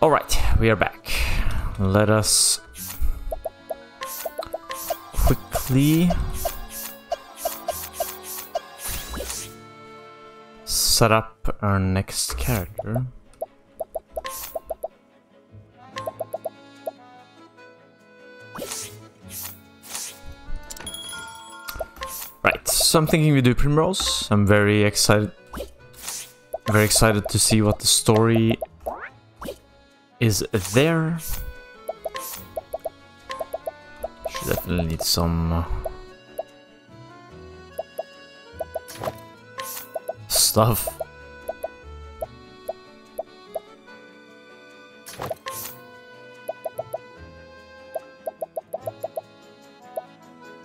Alright, we are back. Let us quickly set up our next character. Right, so I'm thinking we do Primrose. I'm very excited to see what the story is there. Should definitely need some stuff.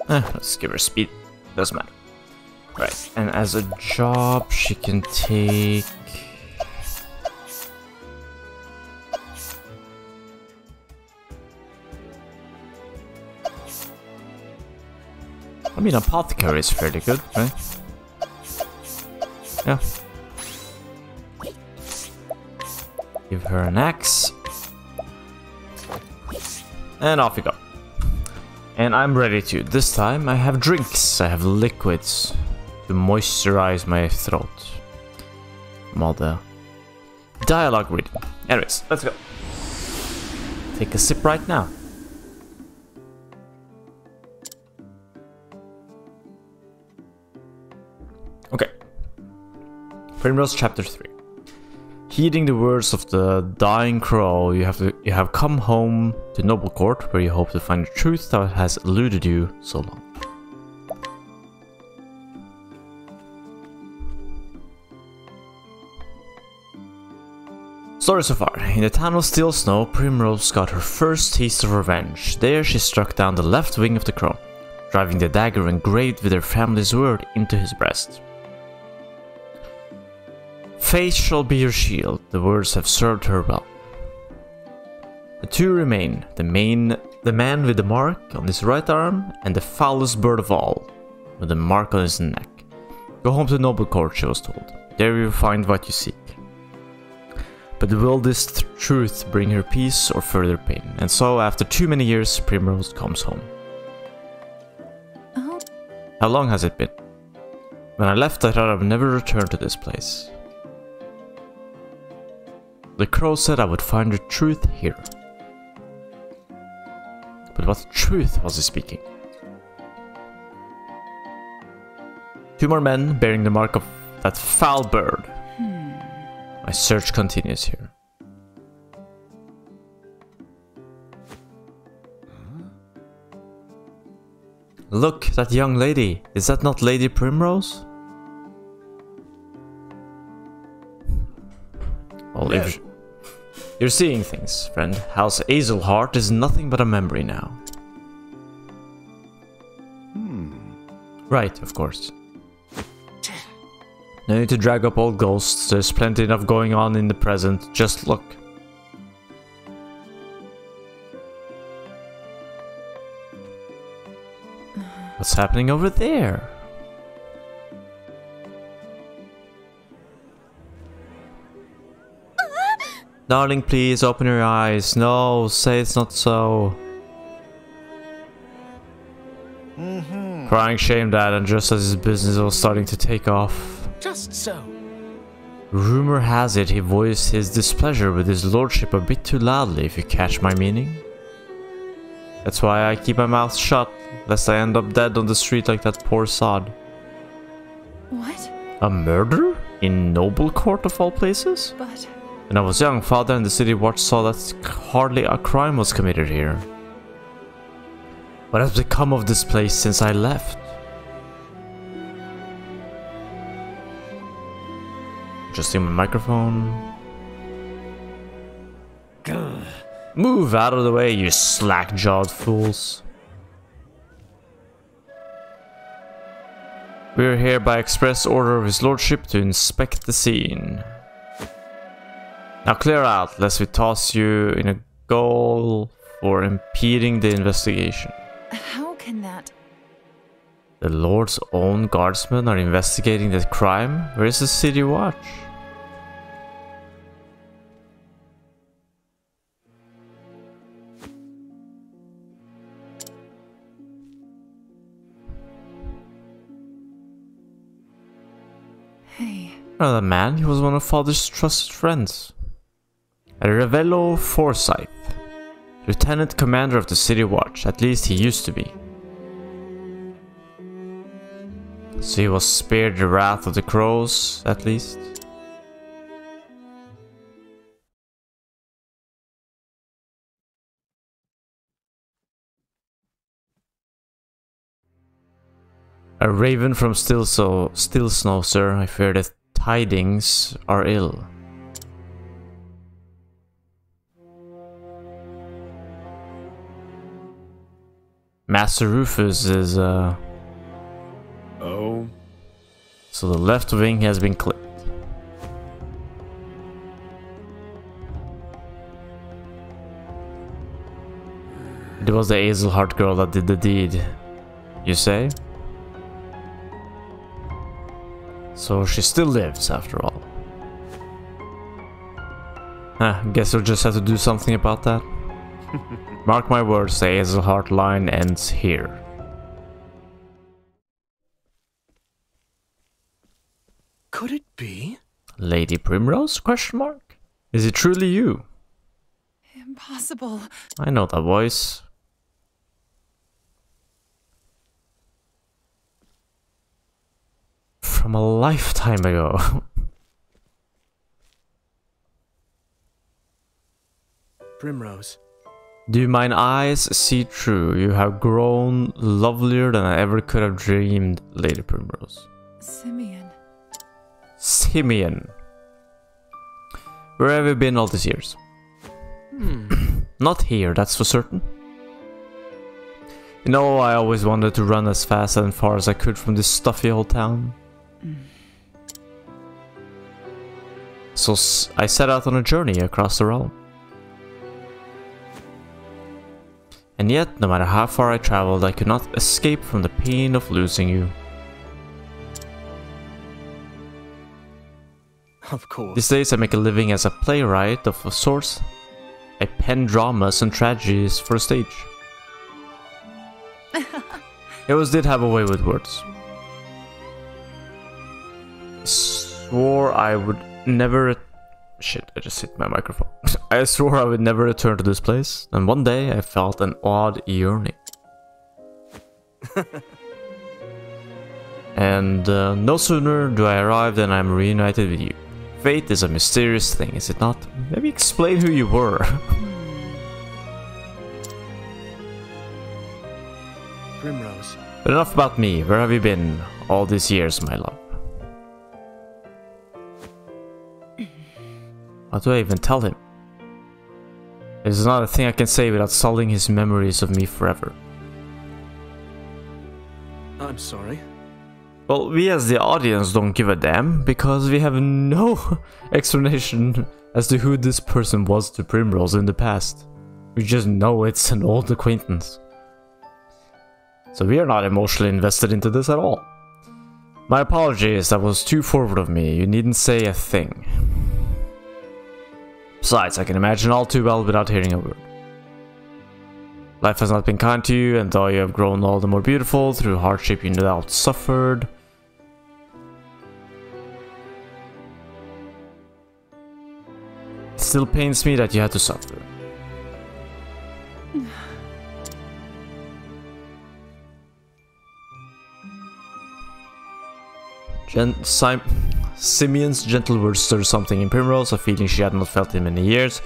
Let's give her speed. Doesn't matter. Right, and as a job, she can take... I mean, apothecary is fairly good, right? Yeah. Give her an axe. And off we go. And I'm ready to. This time I have drinks. I have liquids to moisturize my throat. From all the dialogue reading. Anyways, let's go. Take a sip right now. Okay. Primrose chapter 3. Heeding the words of the dying crow, you have come home to Noble Court, where you hope to find the truth that has eluded you so long. Story so far. In the town of Steel Snow, Primrose got her first taste of revenge. There she struck down the left wing of the crow, driving the dagger engraved with her family's word into his breast. Faith shall be your shield, the words have served her well. The two remain, the man with the mark on his right arm, and the foulest bird of all, with the mark on his neck. Go home to Noble Court, she was told. There you will find what you seek. But will this truth bring her peace or further pain? And so, after too many years, Primrose comes home. Oh. How long has it been? When I left, I thought I would never return to this place. The crow said I would find the truth here. But what truth was he speaking? Two more men bearing the mark of that foul bird. My search continues here. Look, that young lady. Is that not Lady Primrose? Well, if you're seeing things, friend. House Azelhart is nothing but a memory now. Right, of course. No need to drag up old ghosts. There's plenty enough going on in the present. Just look. What's happening over there? Darling, please open your eyes. No, say it's not so. Crying shame, Dad, and just as his business was starting to take off. Just so. Rumor has it he voiced his displeasure with his lordship a bit too loudly, if you catch my meaning. That's why I keep my mouth shut, lest I end up dead on the street like that poor sod. What? A murder? In Noble Court of all places? But... When I was young, Father and the City Watch saw that hardly a crime was committed here. What has become of this place since I left? Adjusting my microphone. Move out of the way, you slack-jawed fools. We are here by express order of his lordship to inspect the scene. Now clear out, lest we toss you in a goal for impeding the investigation. How can that... The Lord's own guardsmen are investigating that crime? Where is the City Watch? Hey. Another man, he was one of Father's trusted friends. A Ravello Forsyth, Lieutenant Commander of the City Watch, at least he used to be. So he was spared the wrath of the crows, at least. A raven from Still Snow, sir. I fear that tidings are ill. Master Rufus is, Oh. So the left wing has been clipped. It was the Hazelheart girl that did the deed, you say? So she still lives, after all. Guess we'll just have to do something about that. Mark my words, the Hazelheart line ends here. Could it be? Lady Primrose? Question mark? Is it truly you? Impossible. I know that voice. From a lifetime ago. Primrose. Do mine eyes see true? You have grown lovelier than I ever could have dreamed, Lady Primrose. Simeon. Simeon. Where have you been all these years? Not here, that's for certain. You know, I always wanted to run as fast and far as I could from this stuffy old town. So I set out on a journey across the realm. And yet, no matter how far I traveled, I could not escape from the pain of losing you. Of course. These days I make a living as a playwright of sorts. I pen dramas and tragedies for a stage. I always did have a way with words. I swore I would never... Shit, I just hit my microphone. I swore I would never return to this place, and one day I felt an odd yearning. And no sooner do I arrive than I'm reunited with you. Fate is a mysterious thing, is it not? Maybe explain who you were. Primrose. But enough about me. Where have you been all these years, my love? What do I even tell him? There's not a thing I can say without sullying his memories of me forever. I'm sorry. Well, we as the audience don't give a damn, because we have no explanation as to who this person was to Primrose in the past. We just know it's an old acquaintance. So we are not emotionally invested into this at all. My apologies, that was too forward of me. You needn't say a thing. Besides, I can imagine all too well without hearing a word. Life has not been kind to you, and though you have grown all the more beautiful through hardship you no doubt suffered, it still pains me that you had to suffer. Simeon's gentle words stirred something in Primrose, a feeling she had not felt in many years.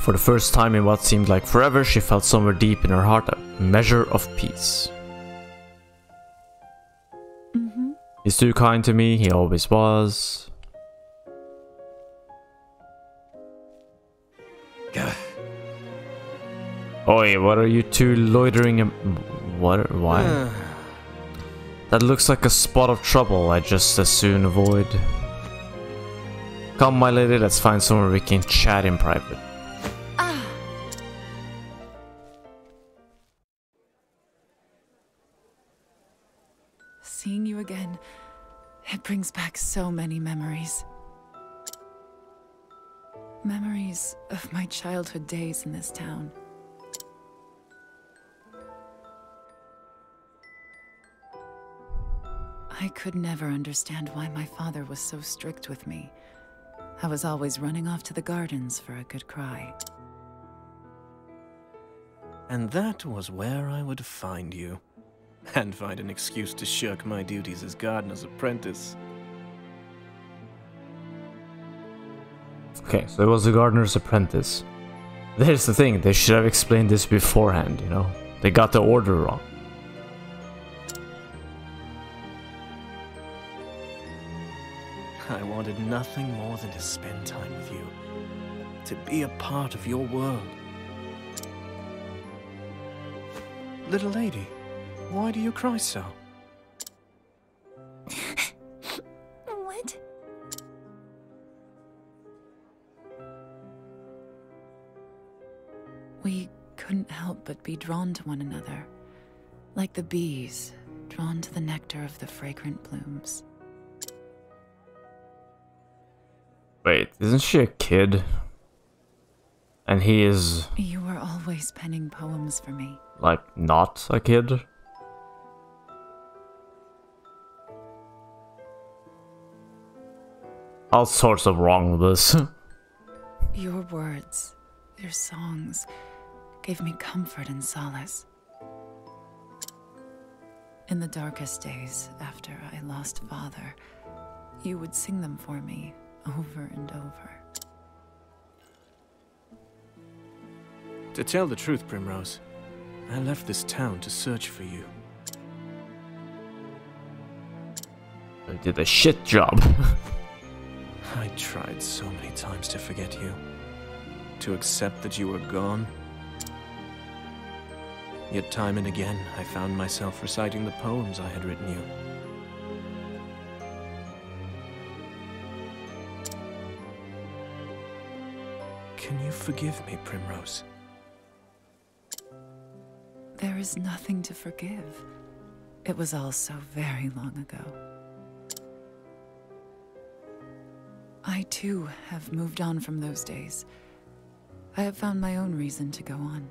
For the first time in what seemed like forever, she felt somewhere deep in her heart a measure of peace. He's too kind to me, he always was. Oi, what are you two loitering? What? Why? That looks like a spot of trouble I'd just as soon avoid. Come, my lady, let's find somewhere we can chat in private. Seeing you again, it brings back so many memories. Memories of my childhood days in this town. I could never understand why my father was so strict with me. I was always running off to the gardens for a good cry. And that was where I would find you. And find an excuse to shirk my duties as gardener's apprentice. Okay, so it was a gardener's apprentice. There's the thing, they should have explained this beforehand, you know? They got the order wrong. I wanted nothing more than to spend time with you. To be a part of your world. Little lady, why do you cry so? What? We couldn't help but be drawn to one another. Like the bees, drawn to the nectar of the fragrant blooms. Wait, isn't she a kid? And he is... You were always penning poems for me. like, not a kid? All sorts of wrong with this. Your words, your songs, gave me comfort and solace. In the darkest days after I lost father, you would sing them for me over and over. To tell the truth, Primrose, I left this town to search for you. I did a shit job. I tried so many times to forget you. To accept that you were gone. Yet time and again, I found myself reciting the poems I had written you. Can you forgive me, Primrose? There is nothing to forgive. It was all so very long ago. I too have moved on from those days. I have found my own reason to go on.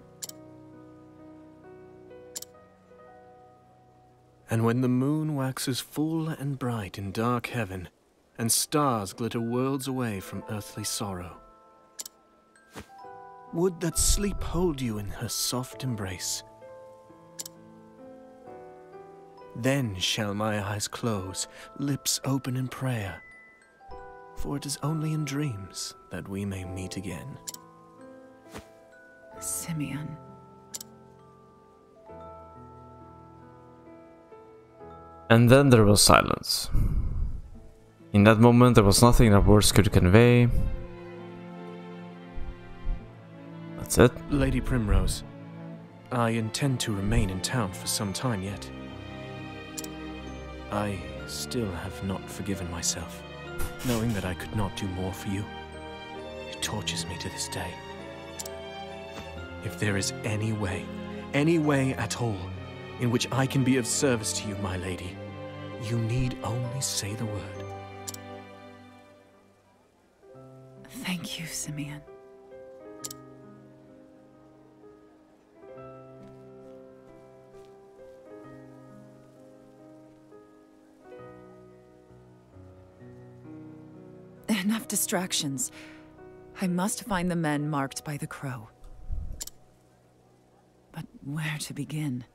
And when the moon waxes full and bright in dark heaven, and stars glitter worlds away from earthly sorrow, would that sleep hold you in her soft embrace. Then shall my eyes close, lips open in prayer, for it is only in dreams that we may meet again. Simeon. And then there was silence. In that moment there was nothing that words could convey. That's it. Lady Primrose, I intend to remain in town for some time yet. I still have not forgiven myself, knowing that I could not do more for you. It tortures me to this day. If there is any way at all, in which I can be of service to you, my lady, you need only say the word. Thank you, Simeon. Enough distractions. I must find the men marked by the crow. But where to begin?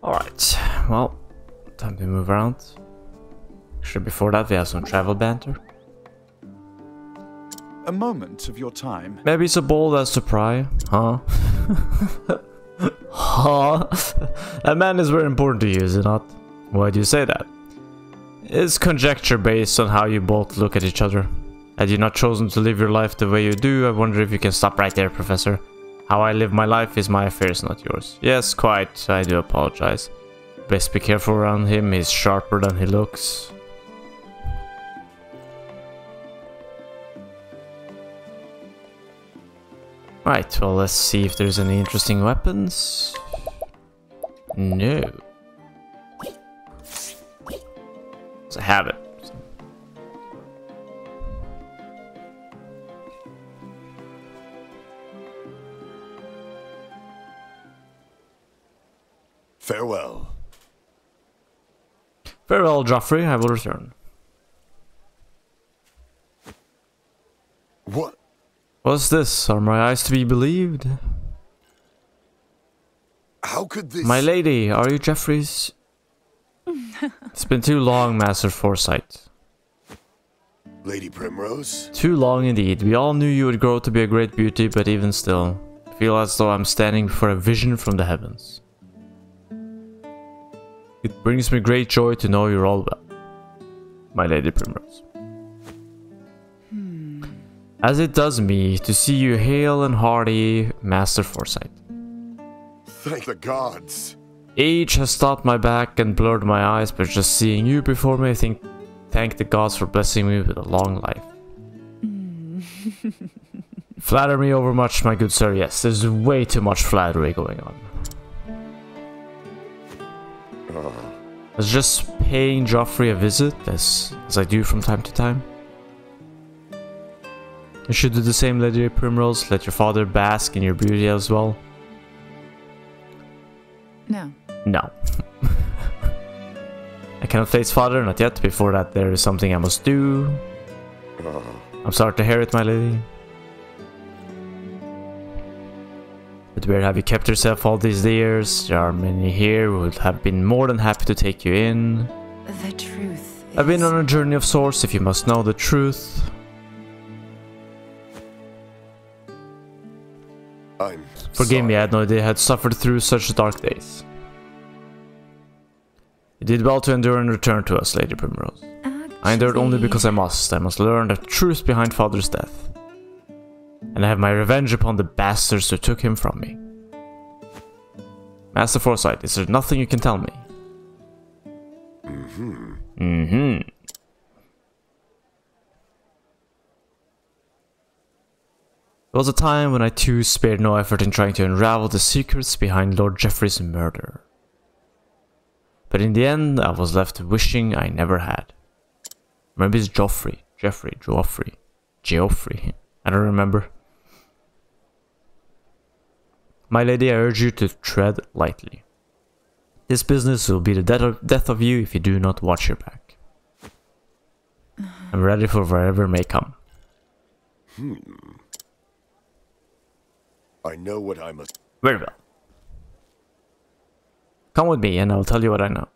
Alright, well, time to move around. Actually, before that we have some travel banter. A moment of your time. Maybe so bold as to pry, huh? Huh? That man is very important to you, is it not? Why do you say that? It's conjecture based on how you both look at each other. Had you not chosen to live your life the way you do, I wonder if you can stop right there, Professor. How I live my life is my affairs, not yours. Yes, quite, I do apologize. Best be careful around him, he's sharper than he looks. Right, well, let's see if there's any interesting weapons. No. It's a habit. Farewell. Farewell, Joffrey, I will return. What? What's this? Are my eyes to be believed? How could this... My lady, are you Jeffrey's? It's been too long, Master Foresight. Lady Primrose? Too long indeed. We all knew you would grow to be a great beauty, but even still, I feel as though I'm standing before a vision from the heavens. It brings me great joy to know you're all well, my Lady Primrose. As it does me to see you hale and hearty, Master Foresight. Thank the gods. Age has stopped my back and blurred my eyes, but just seeing you before me, I thank the gods for blessing me with a long life. Flatter me overmuch, my good sir. Yes, there's way too much flattery going on. I was just paying Joffrey a visit, as I do from time to time. You should do the same, Lady Primrose. Let your father bask in your beauty as well. No. No. I cannot face father, not yet. Before that, there is something I must do. I'm sorry to hear it, my lady. But where have you kept yourself all these years? There are many here who would have been more than happy to take you in. The truth is... I've been on a journey of sorts, if you must know the truth. Forgive me, I had no idea I had suffered through such dark days. You did well to endure and return to us, Lady Primrose. I endured only because I must. I must learn the truth behind father's death. And I have my revenge upon the bastards who took him from me. Master Foresight, is there nothing you can tell me? There was a time when I too spared no effort in trying to unravel the secrets behind Lord Geoffrey's murder. But in the end, I was left wishing I never had. Maybe it's Joffrey. Geoffrey. I don't remember. My lady, I urge you to tread lightly. This business will be the death of you if you do not watch your back. I'm ready for whatever may come. I know what I must... Very well. Come with me and I'll tell you what I know.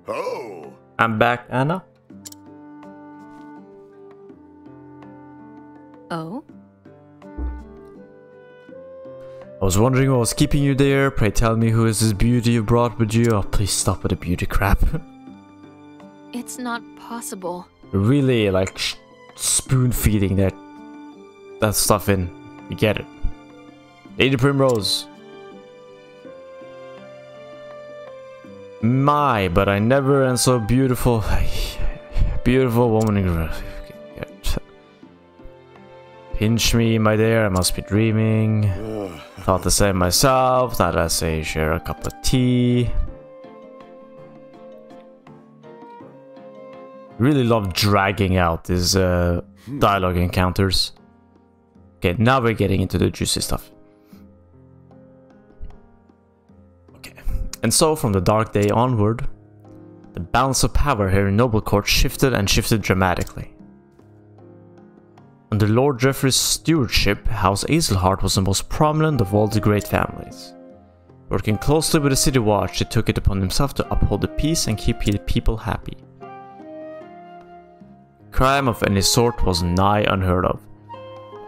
Oh! I'm back, Anna. Oh? I was wondering what was keeping you there. Pray tell me, who is this beauty you brought with you? Oh, please stop with the beauty crap. It's not possible. Really, like, spoon feeding that stuff in. You get it. Lady Primrose. My, but I never am so beautiful. Beautiful woman. Pinch me, my dear, I must be dreaming. Thought the same myself. Thought I say share a cup of tea. Really love dragging out these dialogue encounters. Okay, now we're getting into the juicy stuff. Okay, and so from the dark day onward, the balance of power here in Noble Court shifted and shifted dramatically. Under Lord Geoffrey's stewardship, House Azelhart was the most prominent of all the great families. Working closely with the City Watch, he took it upon himself to uphold the peace and keep the people happy. Crime of any sort was nigh unheard of.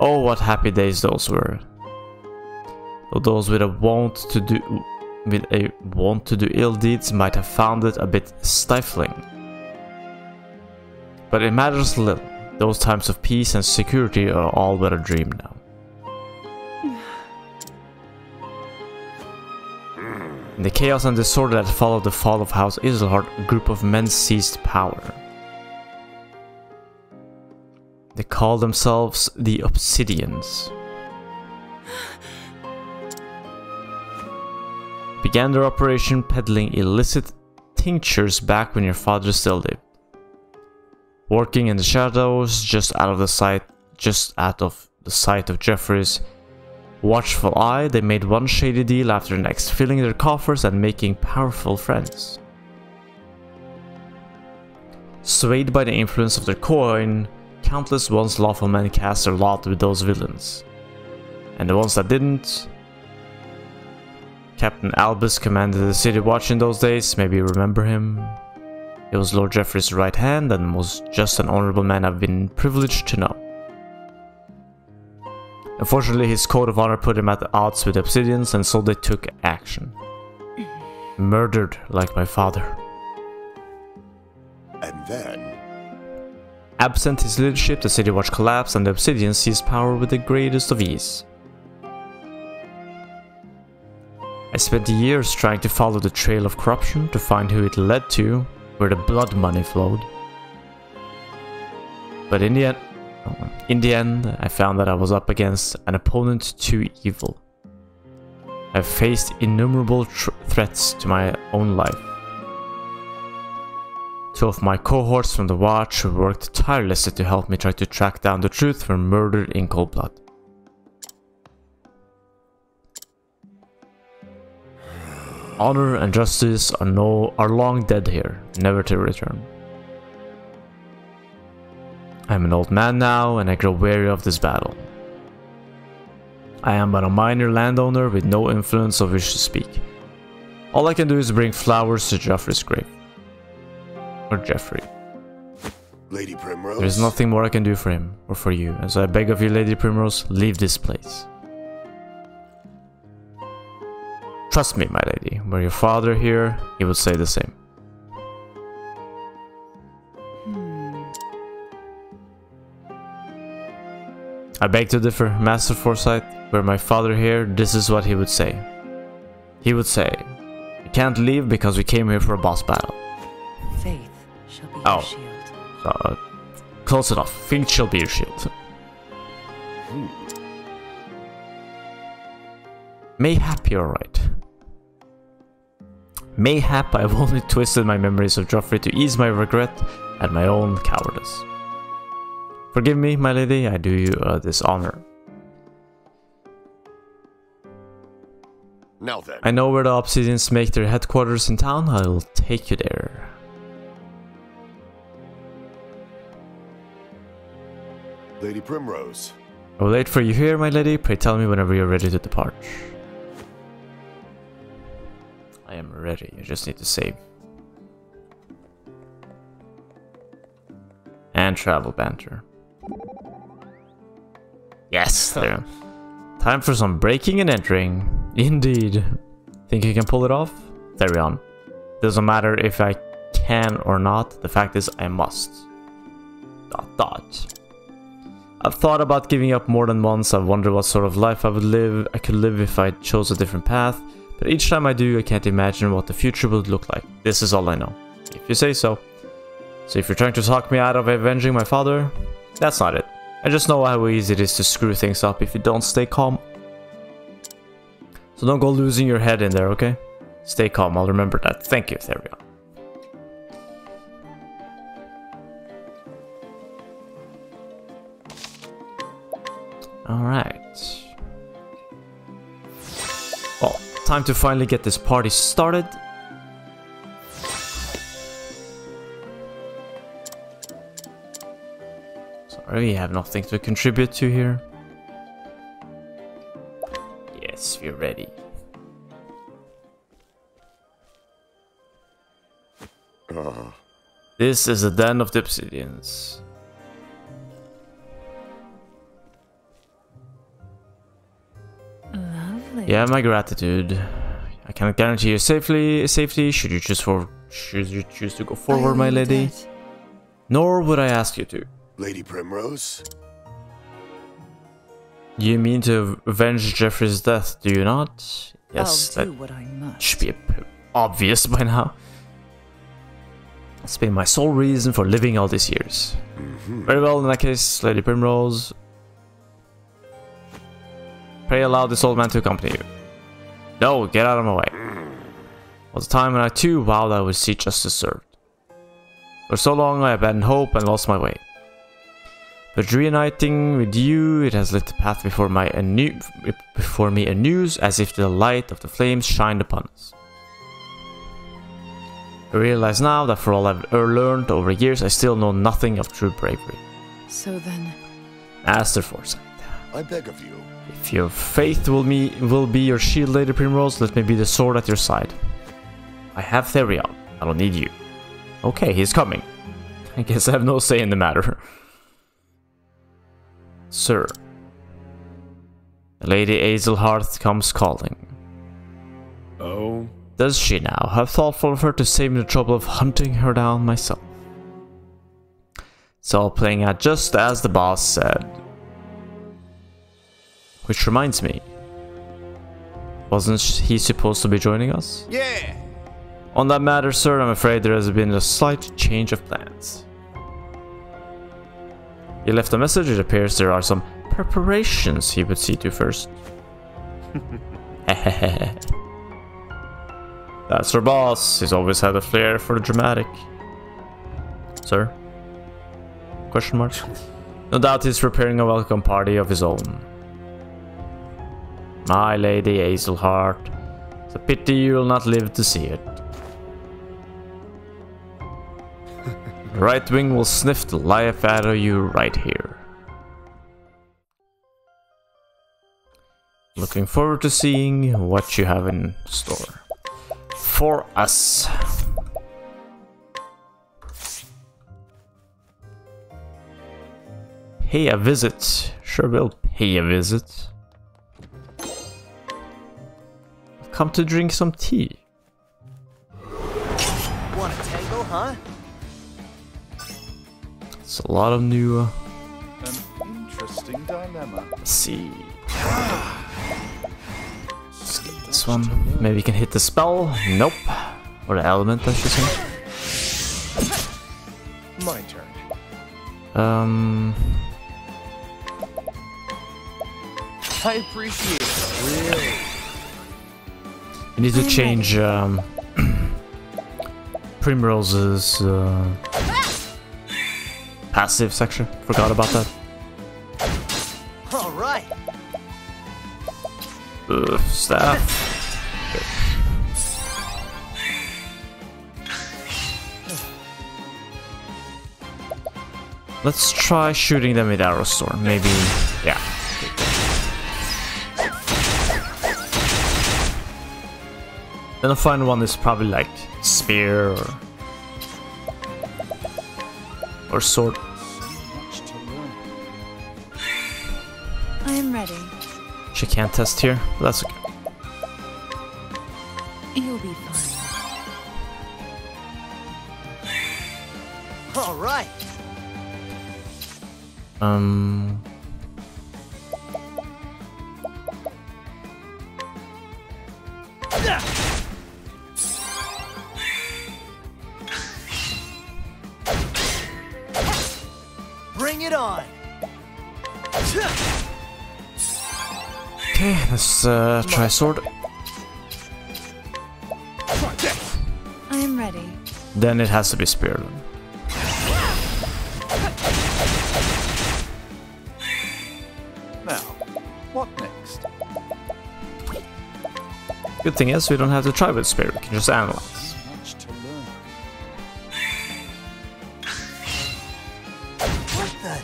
Oh, what happy days those were. Though those with a want to do ill deeds might have found it a bit stifling. But it matters little. Those times of peace and security are all but a dream now. In the chaos and disorder that followed the fall of House Azelhart, a group of men seized power. They called themselves the Obsidians. Began their operation peddling illicit tinctures back when your father still lived. working in the shadows, just out of the sight of Jeffrey's watchful eye. They made one shady deal after the next, filling their coffers and making powerful friends. Swayed by the influence of their coin, countless once lawful men cast their lot with those villains. And the ones that didn't... Captain Albus commanded the city watch in those days, maybe you remember him. He was Lord Jeffrey's right hand and was just an honorable man I've been privileged to know. Unfortunately, his code of honor put him at odds with the Obsidians, and so they took action. Murdered like my father. And then... Absent his leadership, the City Watch collapsed and the Obsidians seized power with the greatest of ease. I spent years trying to follow the trail of corruption to find who it led to, where the blood money flowed. But in the end, I found that I was up against an opponent too evil. I've faced innumerable threats to my own life. Two of my cohorts from the Watch worked tirelessly to help me try to track down the truth, were murdered in cold blood. Honor and justice are long dead here, never to return. I'm an old man now, and I grow weary of this battle. I am but a minor landowner with no influence or wish to speak. All I can do is bring flowers to Joffrey's grave. Or Jeffrey. Lady Primrose? There is nothing more I can do for him, or for you, and so I beg of you, Lady Primrose, leave this place. Trust me, my lady, were your father here, he would say the same. I beg to differ, Master Forsyth, were my father here, this is what he would say. He would say, we can't leave because we came here for a boss battle. Faith shall be your shield. Close enough, faith shall be your shield. Mayhap you're right. Mayhap I've only twisted my memories of Joffrey to ease my regret at my own cowardice. Forgive me, my lady, I do you this honor. Now then. I know where the Obsidians make their headquarters in town, I'll take you there. Lady Primrose. I will wait for you here, my lady, pray tell me whenever you're ready to depart. I am ready, I just need to save. And travel banter. Yes, there. Time for some breaking and entering. Indeed. Think you can pull it off? Carry on. Doesn't matter if I can or not, the fact is I must. ... I've thought about giving up more than once. I've wondered what sort of life I could live if I chose a different path. But each time I do, I can't imagine what the future would look like. This is all I know. If you say so. So if you're trying to talk me out of avenging my father, that's not it. I just know how easy it is to screw things up if you don't stay calm. So don't go losing your head in there, okay? Stay calm, I'll remember that. Thank you, there we are. Alright. Well, time to finally get this party started. Sorry, we have nothing to contribute to here. Yes, we're ready. This is the den of the Obsidians. Lovely. You have my gratitude. I cannot guarantee you safety should you choose to go forward, my lady. Nor would I ask you to. Lady Primrose? You mean to avenge Jeffrey's death, do you not? Yes, I'll do what I must. Should be obvious by now. It's been my sole reason for living all these years. Very well, in that case, Lady Primrose. Pray allow this old man to accompany you. No, get out of my way. Was a time when I too vowed I would see justice served. For so long I abandoned hope and lost my way. But reuniting with you, it has lit the path before me anew, as if the light of the flames shined upon us. I realize now that for all I've learned over years, I still know nothing of true bravery. So then... Master Foresight. I beg of you. If your faith will be your shield, Lady Primrose, let me be the sword at your side. I have Therion. I don't need you. Okay, he's coming. I guess I have no say in the matter. Sir. Lady Azelheart comes calling. Oh? Does she now? Have thoughtful of her to save me the trouble of hunting her down myself. It's all playing out just as the boss said. Which reminds me. Wasn't he supposed to be joining us? Yeah! On that matter, sir, I'm afraid there has been a slight change of plans. He left a message. It appears there are some preparations he would see to first. That's our boss. He's always had a flair for the dramatic. Sir? Question mark? No doubt he's preparing a welcome party of his own. My Lady Azelheart. It's a pity you will not live to see it. The right wing will sniff the life out of you right here. Looking forward to seeing what you have in store for us. Pay a visit. Sure will pay a visit. I've come to drink some tea. Want a tango, huh? It's a lot of new... An interesting dilemma. Let's see. Let's get this one. Maybe we can hit the spell. Nope. Or the element, I should say. My turn. I appreciate it. Really? We need to change Primrose's passive section. Forgot about that. All right. Staff. Let's try shooting them with Arrow Storm. Maybe, yeah. Then the final one is probably like spear or sword. I am ready. She can't test here, but that's okay. You'll be fine. All right. Bring it on. Okay, let's try sword. I am ready. Then it has to be spear. Now, what next? Good thing is we don't have to try with spear. We can just analyze. Much to learn. What the?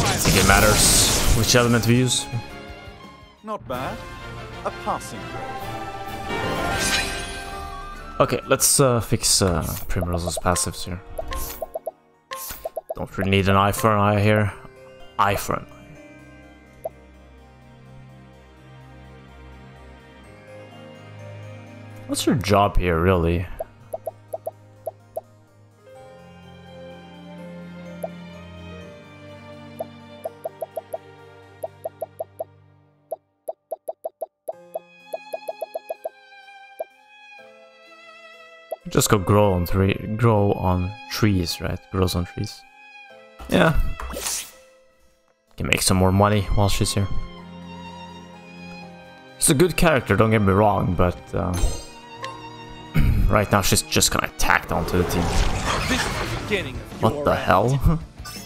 I think it matters which element we use. Not bad. A passing grade. Okay, let's fix Primrose's passives here. Don't really need an eye for an eye here. Eye for an eye. What's your job here, really? Just go grow on trees, right? Grows on trees. Yeah. Can make some more money while she's here. She's a good character, don't get me wrong, but right now she's just kind of tacked onto the team. This is the beginning of What your the end. hell?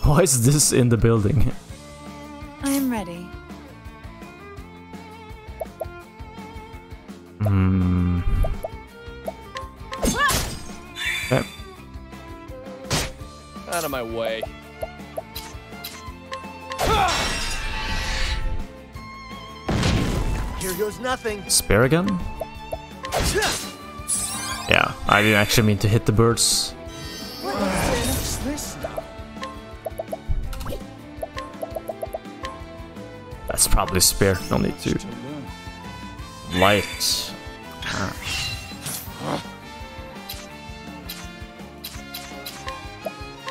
Why is this in the building? I am ready. Hmm. Okay. Out of my way. Here goes nothing. Spear again? Yeah, I didn't actually mean to hit the birds. What's this now? That's probably spear, no need to. Light. Ah.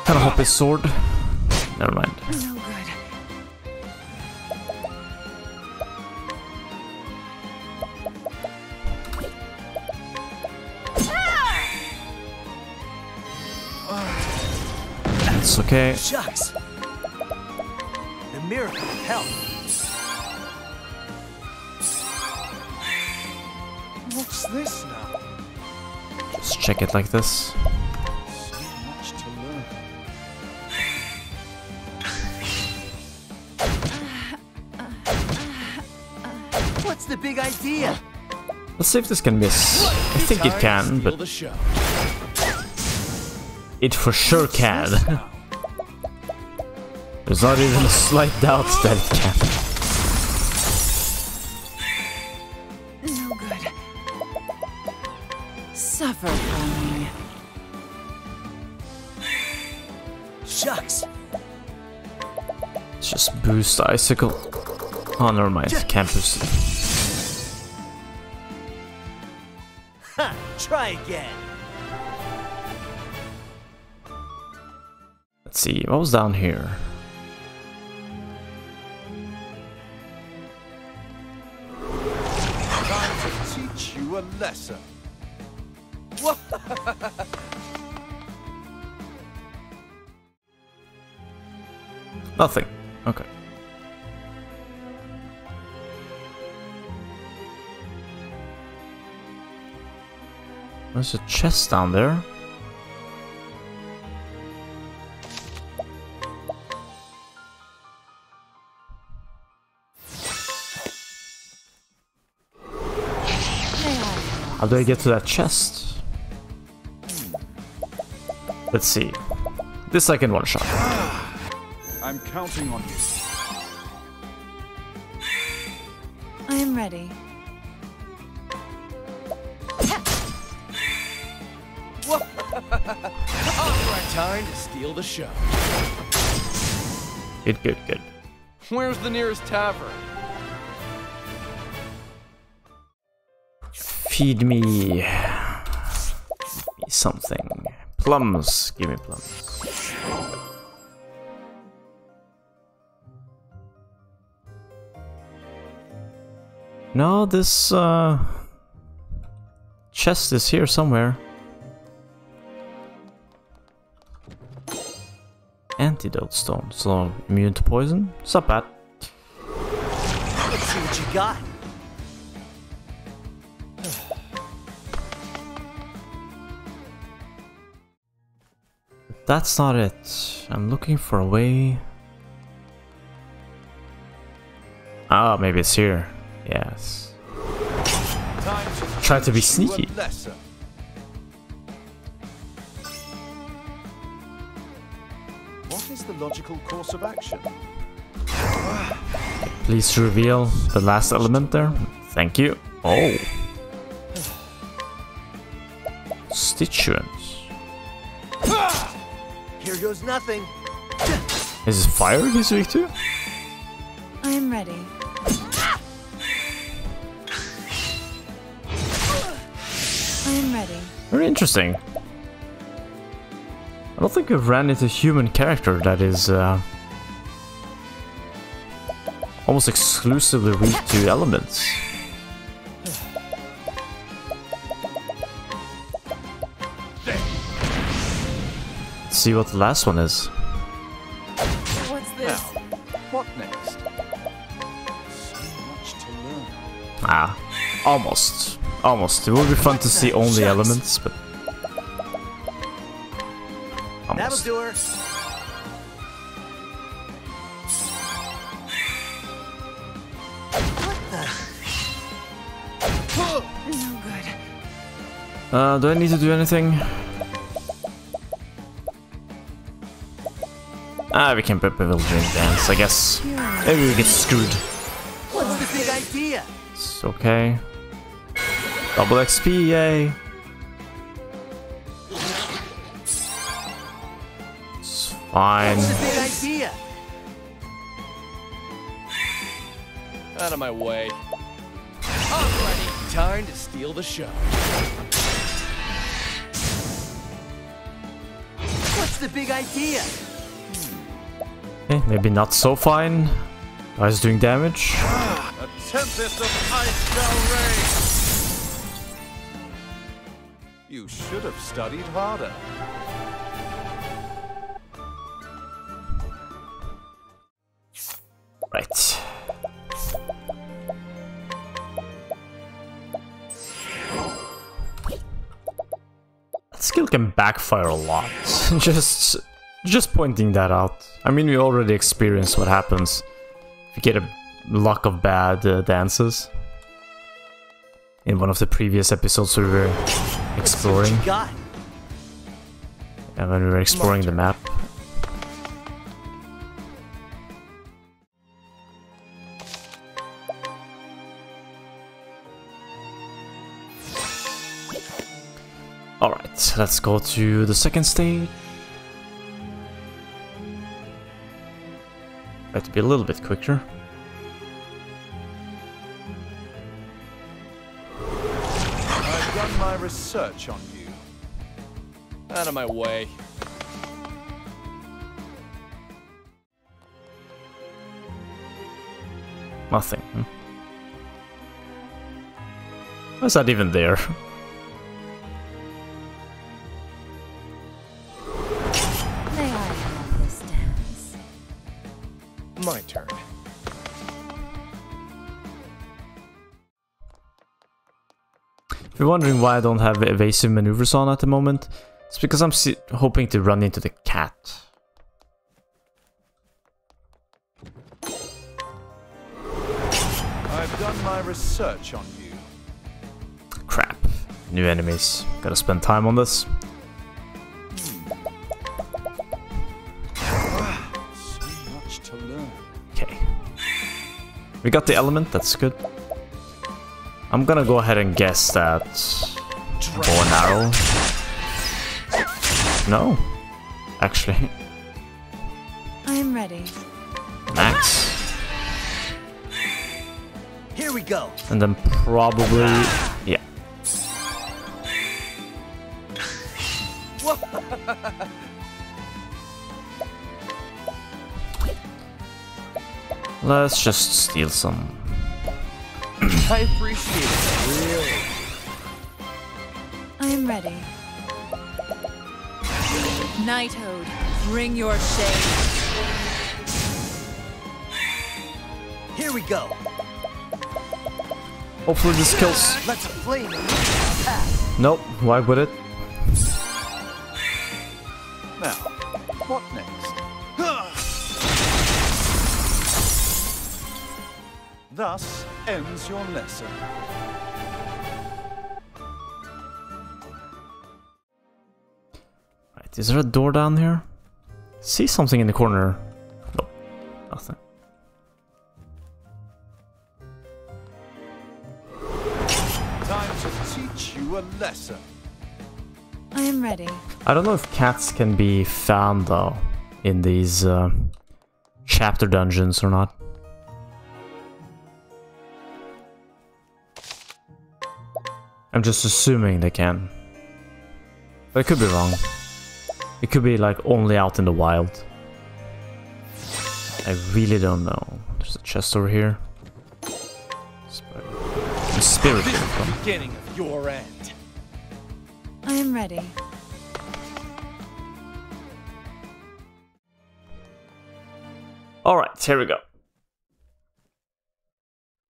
Kinda hope his sword. Never mind. No good. It's okay. Shucks. The miracle of health. What's this now? Just check it like this. So much to learn. What's the big idea? Let's see if this can miss. I think it can, but the show. it for sure can. There's not even a slight doubt that it can. No good. Suffer for me. Shucks. Let's just boost the icicle. Oh, never mind. Can't boost it. Ha! Try again. Let's see. What was down here? Time to teach you a lesson. Nothing. Okay. There's a chest down there. How do I get to that chest? Let's see. This I can one shot. I'm counting on you. I am ready. Right time to steal the show. Good, good, good. Where's the nearest tavern? Feed me something. Plums. Give me plums. No, this chest is here somewhere. Antidote stone, so immune to poison? It's not bad. Let's see what you got. That's not it. I'm looking for a way. Ah, maybe it's here. Yes. Time to Try to be teach you a sneaky. lesson. What is the logical course of action? Please reveal the last element there. Thank you. Oh. Constituents. Here goes nothing. Is it fire he's weak to? I am ready. I am ready. Very interesting. I don't think we've ran into a human character that is almost exclusively weak to elements. Let's see what the last one is. What's this? Now, what next? So much to learn. Ah, Almost. Almost. It would be fun to see only elements, but... That'll Almost. do her. No good. Do I need to do anything? We can put Pavilion Dance, I guess. Maybe we get screwed. What's the big idea? It's okay. Double XP, yay! It's fine. What's the big idea? Out of my way. Alrighty, time to steal the show. What's the big idea? Okay, maybe not so fine. Guy's doing damage. A tempest of ice shall reign. You should have studied harder. Right. That skill can backfire a lot. just pointing that out. I mean, we already experienced what happens if you get a luck of bad dances. In one of the previous episodes we were exploring. What you got? And when we were exploring the map. Alright, let's go to the second stage. Try to be a little bit quicker. I've done my research on you. Out of my way. Nothing. Why is that even there? May I have this dance? My turn. If you're wondering why I don't have evasive maneuvers on at the moment, it's because I'm hoping to run into the cat. I've done my research on you. Crap. New enemies. Gotta spend time on this. So much to learn. Okay. We got the element, that's good. I'm gonna go ahead and guess that... bow and arrow? No. Actually. I am ready. Max. Here we go. And then probably... yeah. Let's just steal some. I appreciate it, really. I am ready. Knighthood, bring your shade. Here we go. Hopefully this kills. Let's flame it. Pass. Nope, why would it? Now, what next? Thus ends your lesson. Right, is there a door down here? See something in the corner. Nope, nothing. Time to teach you a lesson. I am ready. I don't know if cats can be found though in these chapter dungeons or not. I'm just assuming they can. But I could be wrong. It could be like only out in the wild. I really don't know. There's a chest over here. The spirit This came is from. the beginning of your end. I am ready. Alright, here we go.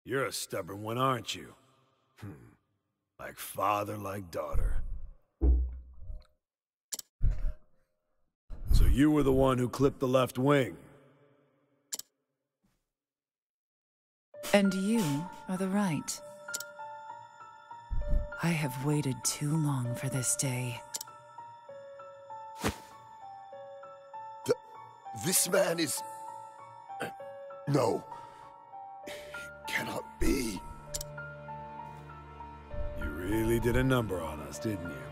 You're a stubborn one, aren't you? Like father, like daughter. So you were the one who clipped the left wing. And you are the right. I have waited too long for this day. This man is... No. It cannot be. You really did a number on us, didn't you?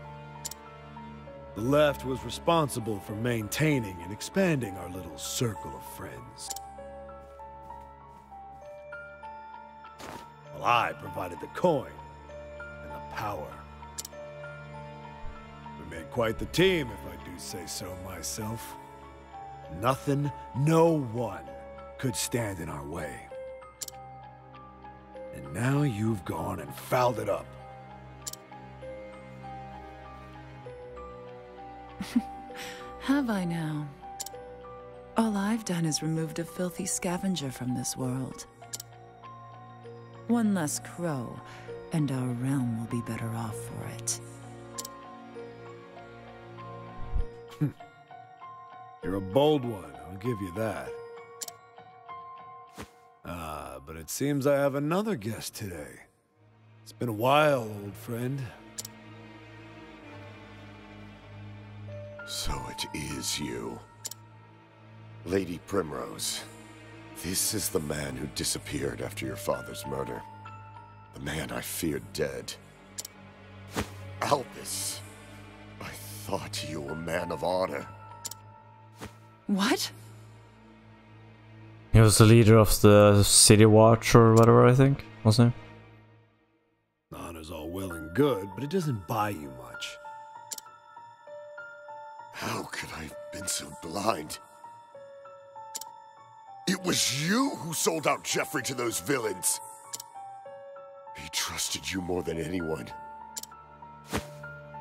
The left was responsible for maintaining and expanding our little circle of friends. Well, I provided the coin and the power. We made quite the team, if I do say so myself. Nothing, no one could stand in our way. And now you've gone and fouled it up. Have I now? All I've done is removed a filthy scavenger from this world. One less crow, and our realm will be better off for it. You're a bold one, I'll give you that. But it seems I have another guest today. It's been a while, old friend. So it is you. Lady Primrose. This is the man who disappeared after your father's murder. The man I feared dead. Albus. I thought you were a man of honor. What? He was the leader of the City Watch or whatever, I think, wasn't he? Honor's all well and good, but it doesn't buy you much. How could I have been so blind? It was you who sold out Jeffrey to those villains. He trusted you more than anyone.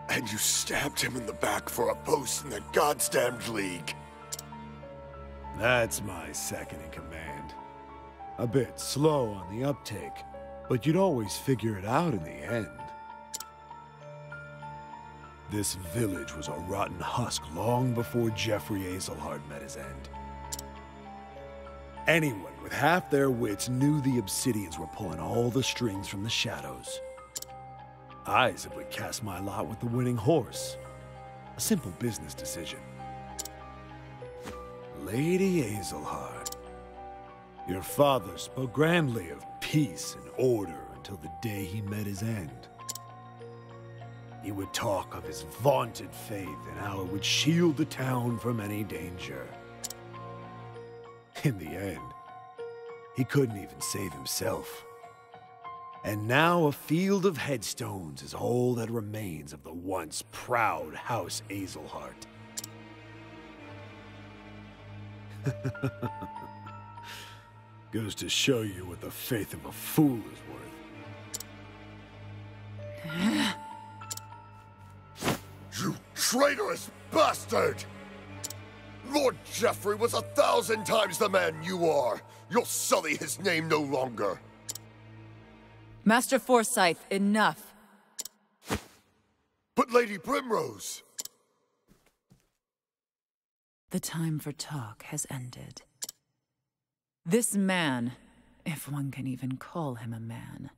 And you stabbed him in the back for a post in that goddamned league. That's my second in command. A bit slow on the uptake, but you'd always figure it out in the end. This village was a rotten husk long before Jeffrey Azelhard met his end. Anyone with half their wits knew the Obsidians were pulling all the strings from the shadows. I simply cast my lot with the winning horse. A simple business decision. Lady Azelhard, your father spoke grandly of peace and order until the day he met his end. He would talk of his vaunted faith and how it would shield the town from any danger. In the end, he couldn't even save himself. And now a field of headstones is all that remains of the once proud House Azelhard. Goes to show you what the faith of a fool is worth. You traitorous bastard! Lord Jeffrey was 1,000 times the man you are. You'll sully his name no longer. Master Forsyth, enough. But Lady Primrose... The time for talk has ended. This man, if one can even call him a man,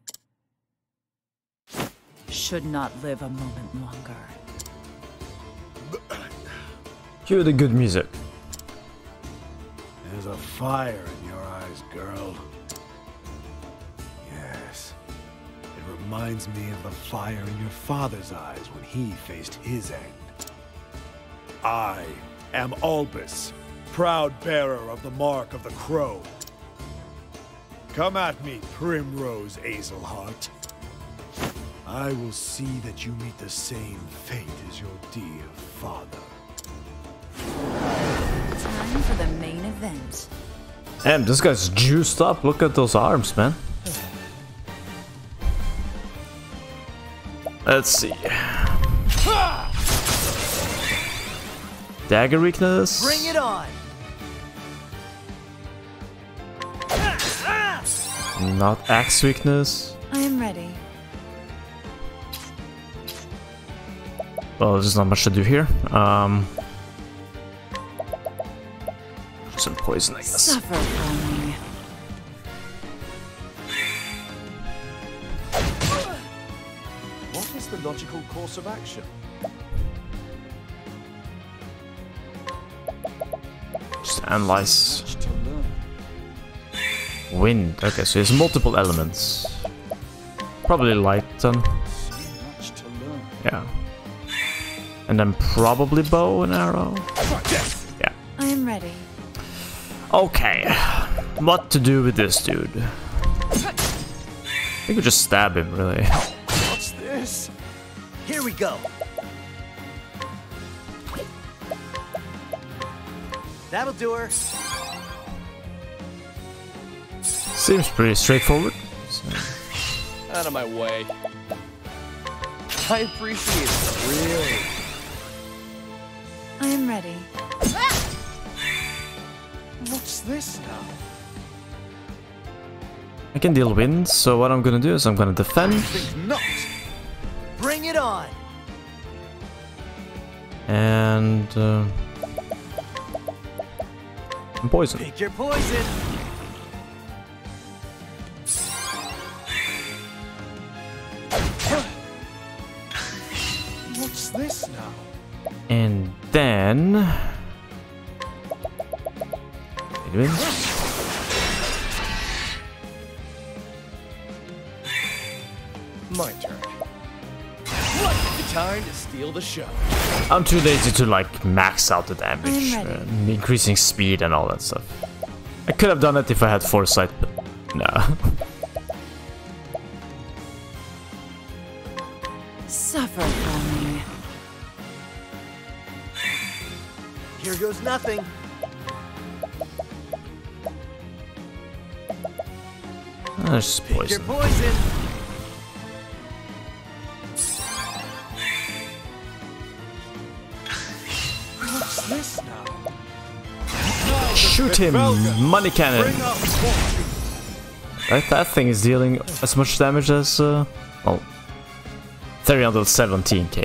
should not live a moment longer. Cue the good music. There's a fire in your eyes, girl. Yes. It reminds me of the fire in your father's eyes when he faced his end. I am Albus, proud bearer of the mark of the Crow. Come at me, Primrose Azelhard. I will see that you meet the same fate as your dear father. Time for the main event. Damn, this guy's juiced up. Look at those arms, man. Let's see. Dagger weakness. Bring it on. Not axe weakness. I am ready. Well, there's not much to do here. Some poison, I guess. Suffer from me. What is the logical course of action? Just analyze. Much to learn. Wind. Okay, so there's multiple elements. Probably light then. So much to learn. Yeah. And then probably bow and arrow. Yeah. I am ready. Okay. What to do with this dude? We could just stab him, really. What's this? Here we go. That'll do her. Seems pretty straightforward. So. Out of my way. I appreciate it, really. I am ready. What's this now? I can deal wind, so what I'm gonna do is I'm gonna defend. Think not. Bring it on. And poison. Pick your poison. What's this now? And then wind. My turn. What? The time to steal the show. I'm too lazy to like max out the damage, I'm ready. increasing speed and all that stuff. I could have done it if I had foresight, but no. Suffer from me. Here goes nothing. There's Pick your poison. poison. What's this now? Shoot him, money cannon. Bring up fortune. Right, that thing is dealing as much damage as well, 317k.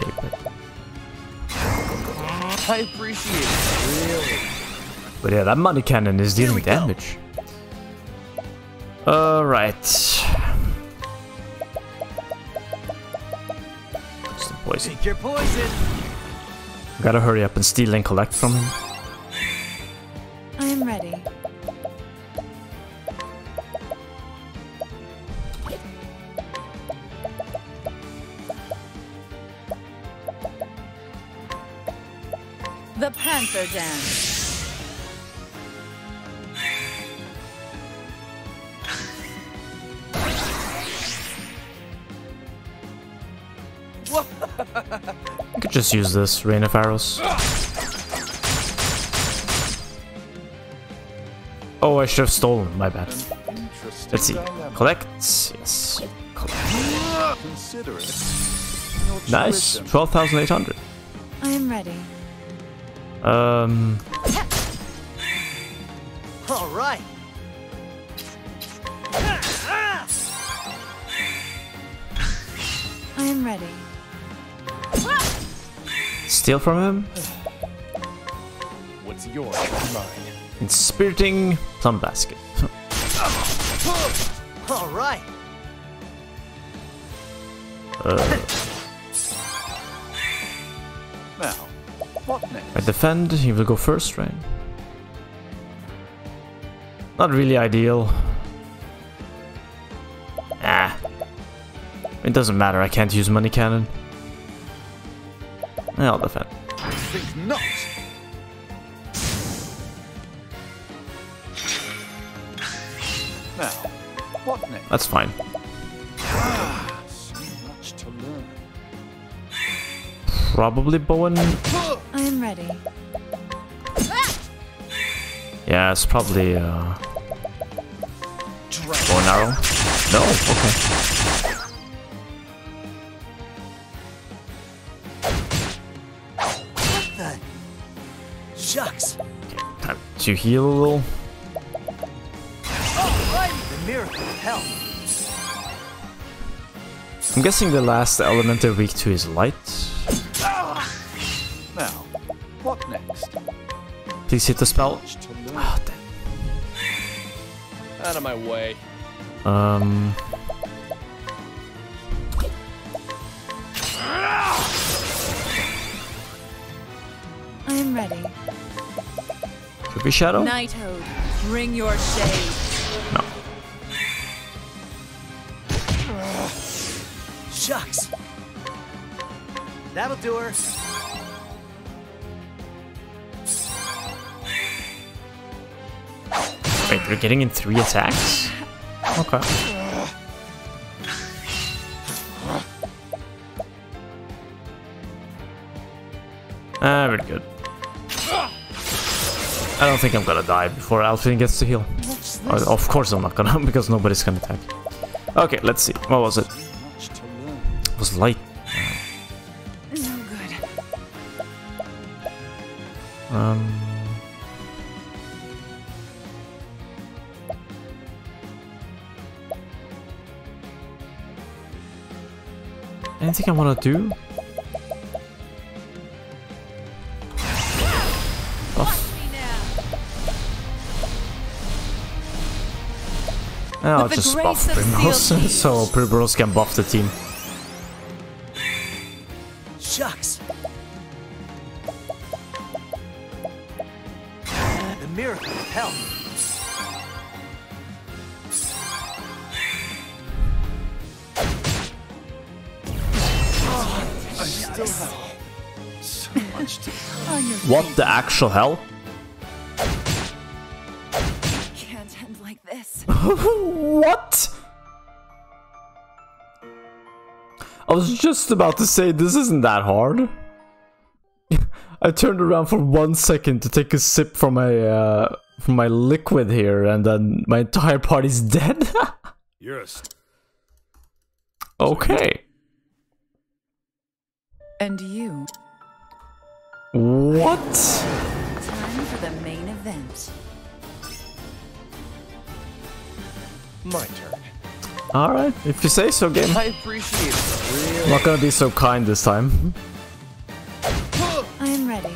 I appreciate it, really. But yeah, that money cannon is dealing we go. damage. Alright. Some poison. Pick your poison. Gotta hurry up and steal and collect from him. I am ready. The Panther Dance. I could just use this rain of arrows. Oh, I should have stolen. My bad. Interesting Let's see. dilemma. Collect. Yes. Collect. Consider it. Your Nice. tuition. 12,800. I am ready. All right. I am ready. Steal from him. What's yours? Mine. Inspiriting plum basket. All right. Now, what next? I defend. He will go first, right? Not really ideal. Ah. It doesn't matter. I can't use money cannon. I'll defend. Think not. Now, what next? That's fine. So much to learn. Probably bow and... I am ready. Yeah, it's probably bow and arrow. No, okay. What the? Shucks. Time to heal a little. Alrighty, the miracle of health. I'm guessing the last element they're weak to is light. Please hit the spell. Oh, damn. Out of my way. I'm ready. Could be Shadow? Nighthode, bring your shade. No. Shucks. That'll do her. Wait, you're getting in 3 attacks? Okay. Very good. I don't think I'm gonna die before Alfred gets to heal. Of course I'm not gonna, because nobody's gonna attack. Okay, let's see. What was it? It was light. No good. Anything I wanna do? I'll just buff Primrose, so Primrose can buff the team. Shucks. The miracle of health. I still have so much to What the actual hell? Can't end like this. What? I was just about to say this isn't that hard. I turned around for 1 second to take a sip from my liquid here, and then my entire party's dead. You're a Okay. And you. What? Time for the main event. My turn. Alright, if you say so, game. I appreciate it. I'm not gonna be so kind this time. I am ready.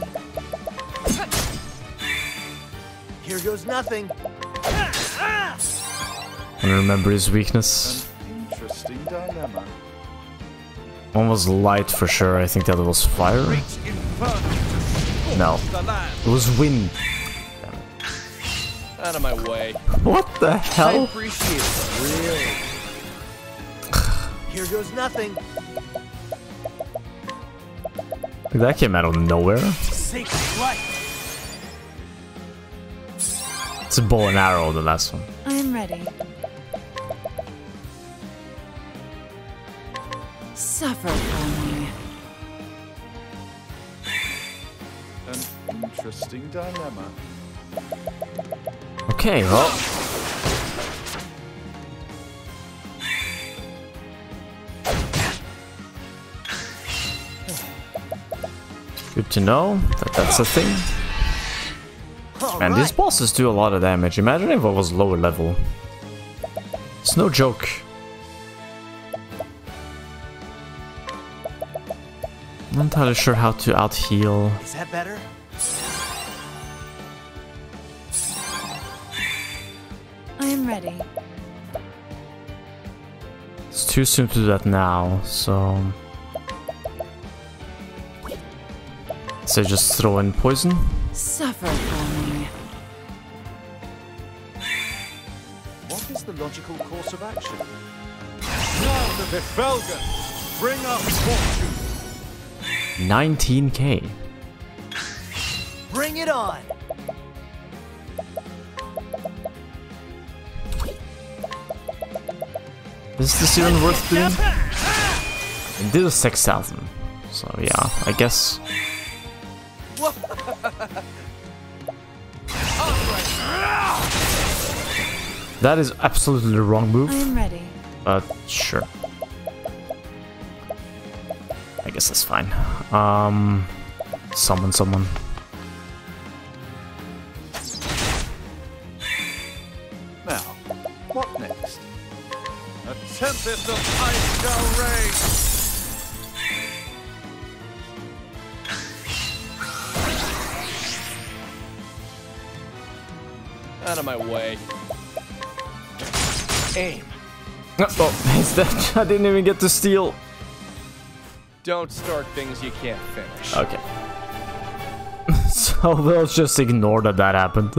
Here goes nothing. And remember his weakness. interesting dilemma. One was light for sure, I think the other was fire. No, it was wind. Out of my way. What the I hell? appreciate it. Really? Here goes nothing. That came out of nowhere. Sacred light. It's a bow and arrow, the last one. I am ready. Suffer for me. An interesting dilemma. Okay, well. Good to know that that's a thing. And these bosses do a lot of damage. Imagine if it was lower level. It's no joke. I'm not entirely sure how to out-heal. Is that better? I am ready. It's too soon to do that now, so... So just throw in poison? Suffer for me. What is the logical course of action? Now the Befelga! Bring up fortune! 19k. Bring it on. Is this even worth doing? It did a 6,000. So yeah, I guess. That is absolutely the wrong move. I am ready. But sure. I guess that's fine. Summon someone. Now, what next? A tempest of ice shall rage! Out of my way. Aim. Oh, is that? I didn't even get to steal. Don't start things you can't finish. Okay. So we'll just ignore that that happened.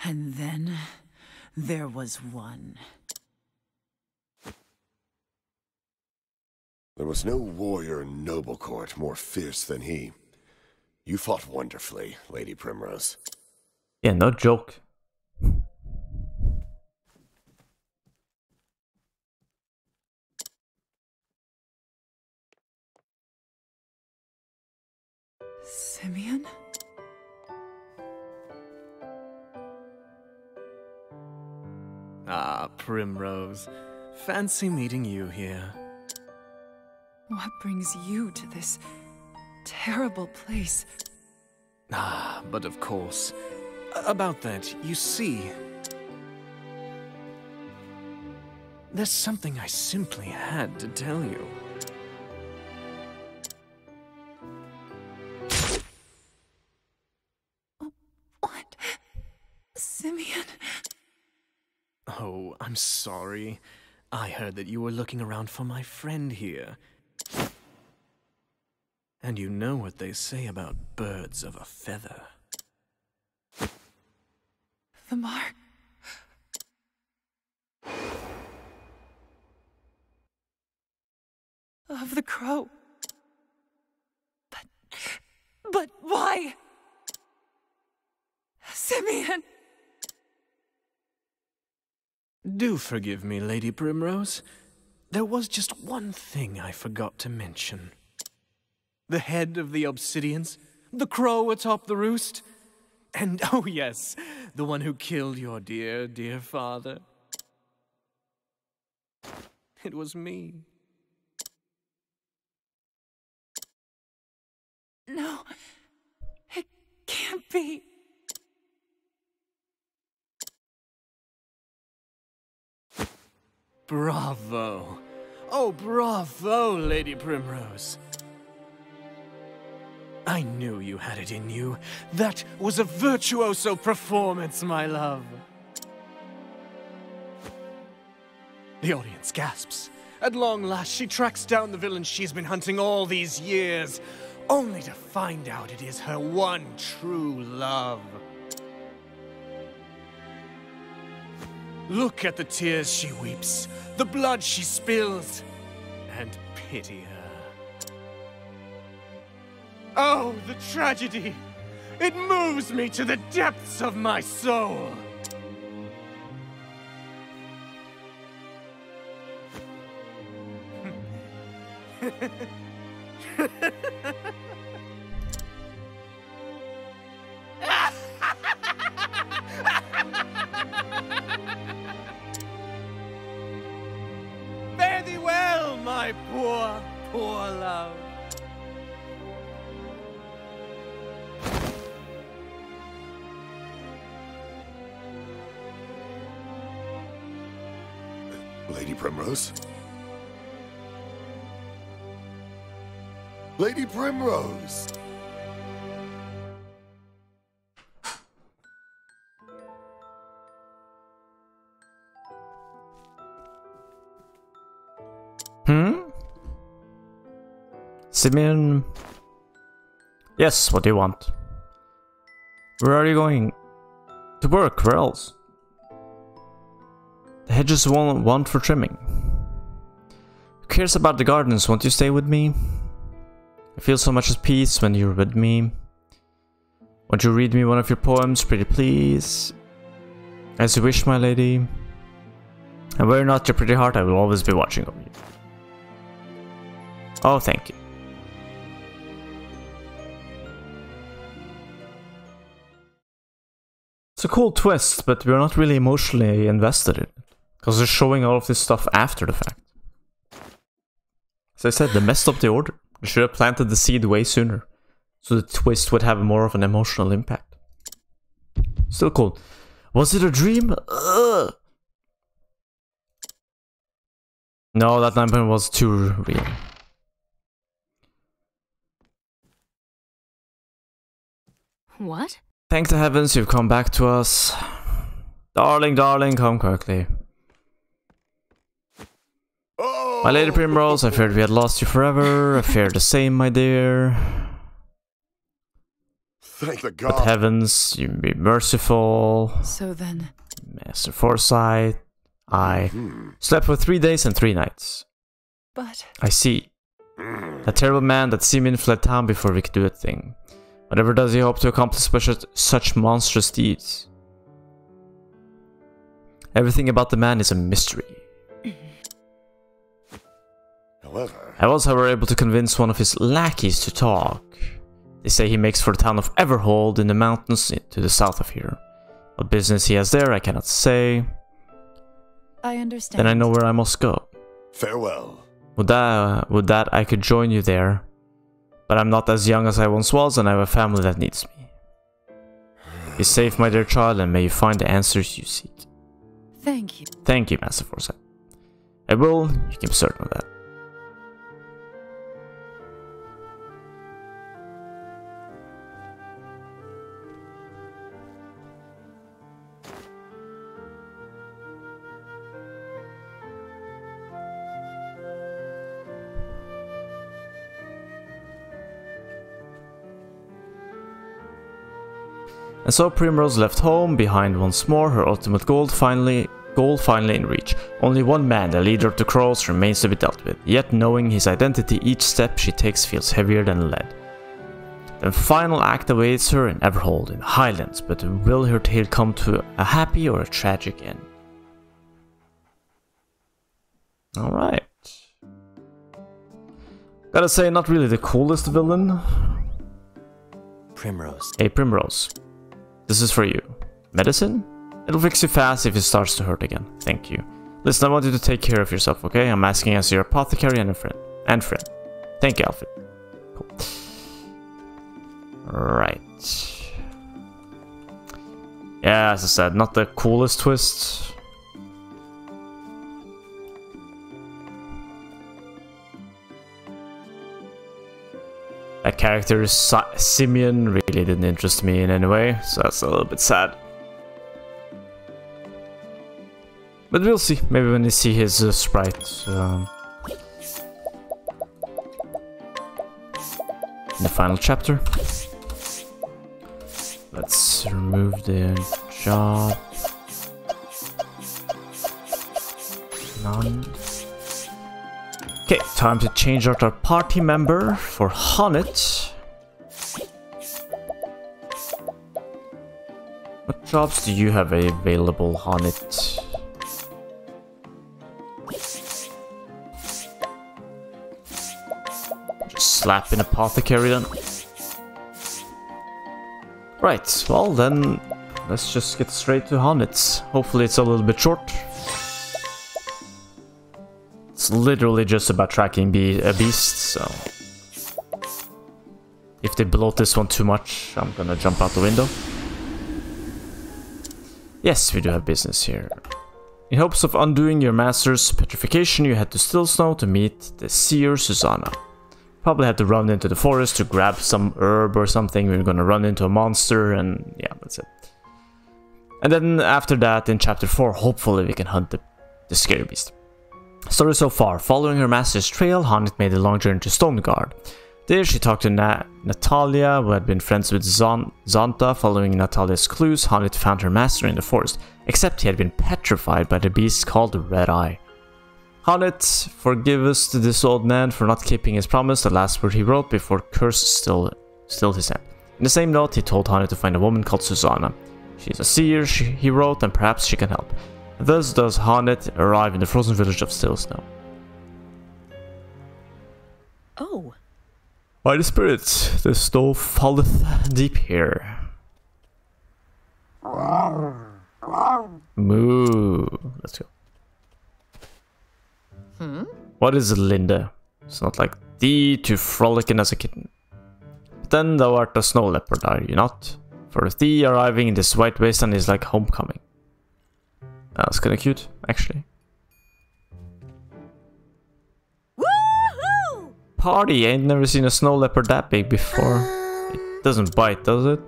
And then there was one. There was no warrior in noble court more fierce than he. You fought wonderfully, Lady Primrose. Yeah, no joke. Simeon? Ah, Primrose. Fancy meeting you here. What brings you to this terrible place? Ah, but of course. About that, you see... There's something I simply had to tell you. What? Simeon? Oh, I'm sorry. I heard that you were looking around for my friend here. And you know what they say about birds of a feather. The mark. Of the crow. But why? Simeon! Do forgive me, Lady Primrose. There was just one thing I forgot to mention. The head of the Obsidians, the crow atop the roost, and oh yes, the one who killed your dear, dear father. It was me. No, it can't be. Bravo. Oh, bravo, Lady Primrose. I knew you had it in you. That was a virtuoso performance, my love. The audience gasps. At long last, she tracks down the villain she's been hunting all these years, only to find out it is her one true love. Look at the tears she weeps, the blood she spills, and pity her. Oh, the tragedy! It moves me to the depths of my soul! Fare thee well, my poor, poor love. Lady Primrose? Lady Primrose! Simeon? Yes, what do you want? Where are you going? To work, where else? The hedges want for trimming. Who cares about the gardens? Won't you stay with me? I feel so much at peace when you're with me. Won't you read me one of your poems, pretty please? As you wish, my lady. And were not your pretty heart, I will always be watching over you. Oh, thank you. It's a cool twist, but we're not really emotionally invested in it. Because they're showing all of this stuff after the fact. As I said, they messed up the order. They should have planted the seed way sooner. So the twist would have more of an emotional impact. Still cool. Was it a dream? Ugh. No, that 9 point was too real. What? Thank the heavens you've come back to us. Darling, darling, come quickly. Oh! My Lady Primrose, I feared we had lost you forever. I feared the same, my dear. Thank the But gods. heavens, you be merciful. So then, Master Foresight, I slept for 3 days and 3 nights. but I see. That terrible man that Simeon fled town before we could do a thing. Whatever does he hope to accomplish such monstrous deeds? Everything about the man is a mystery. However, I was, however, able to convince one of his lackeys to talk. They say he makes for the town of Everhold in the mountains to the south of here. What business he has there, I cannot say. I understand. Then I know where I must go. farewell. Would that I could join you there. But I'm not as young as I once was, and I have a family that needs me. Be safe, my dear child, and may you find the answers you seek. Thank you. Thank you, Master Foresight. I will, you can be certain of that. And so Primrose left home behind once more, her ultimate goal finally in reach. Only one man, the leader of the Crows, remains to be dealt with, yet knowing his identity, each step she takes feels heavier than lead. The final act awaits her in Everhold, in the Highlands, but will her tale come to a happy or a tragic end? Alright. Gotta say, not really the coolest villain. Primrose. Hey Primrose. This is for you. Medicine? It'll fix you fast if it starts to hurt again. Thank you. Listen, I want you to take care of yourself, okay? I'm asking as your apothecary and a friend. Thank you, Alfred. Cool. Right. Yeah, as I said, not the coolest twist. That character, Simeon, really didn't interest me in any way, so that's a little bit sad. But we'll see, maybe when you see his sprite in the final chapter. Let's remove the job. None. Okay, time to change out our party member for Honnet. What jobs do you have available, Honnet? Just slap an apothecary then. Right, well then, let's just get straight to Honnet. Hopefully it's a little bit short. It's literally just about tracking a beast, so... If they bloat this one too much, I'm gonna jump out the window. Yes, we do have business here. In hopes of undoing your master's petrification, you head to Still Snow to meet the seer Susanna. Probably had to run into the forest to grab some herb or something. We're gonna run into a monster, and yeah, that's it. And then after that, in chapter 4, hopefully we can hunt the scary beast. Story so far. Following her master's trail, Honnet made a long journey to Stoneguard. There she talked to Natalia, who had been friends with Zonta. Following Natalia's clues, Honnet found her master in the forest, except he had been petrified by the beast called Red Eye. Honnet, forgive us to this old man for not keeping his promise, the last word he wrote before curse stilled his hand. In the same note, he told Honnet to find a woman called Susanna. She's a seer, he wrote, and perhaps she can help. Thus does Honnet arrive in the frozen village of Still Snow. Oh. By the spirits, the snow falleth deep here. Moo. Let's go. What is Linda? It's not like thee too frolicking as a kitten. But then thou art a snow leopard, are you not? For thee arriving in this white wasteland is like homecoming. That's kinda cute, actually. Woohoo! Party! I ain't never seen a snow leopard that big before. It doesn't bite, does it?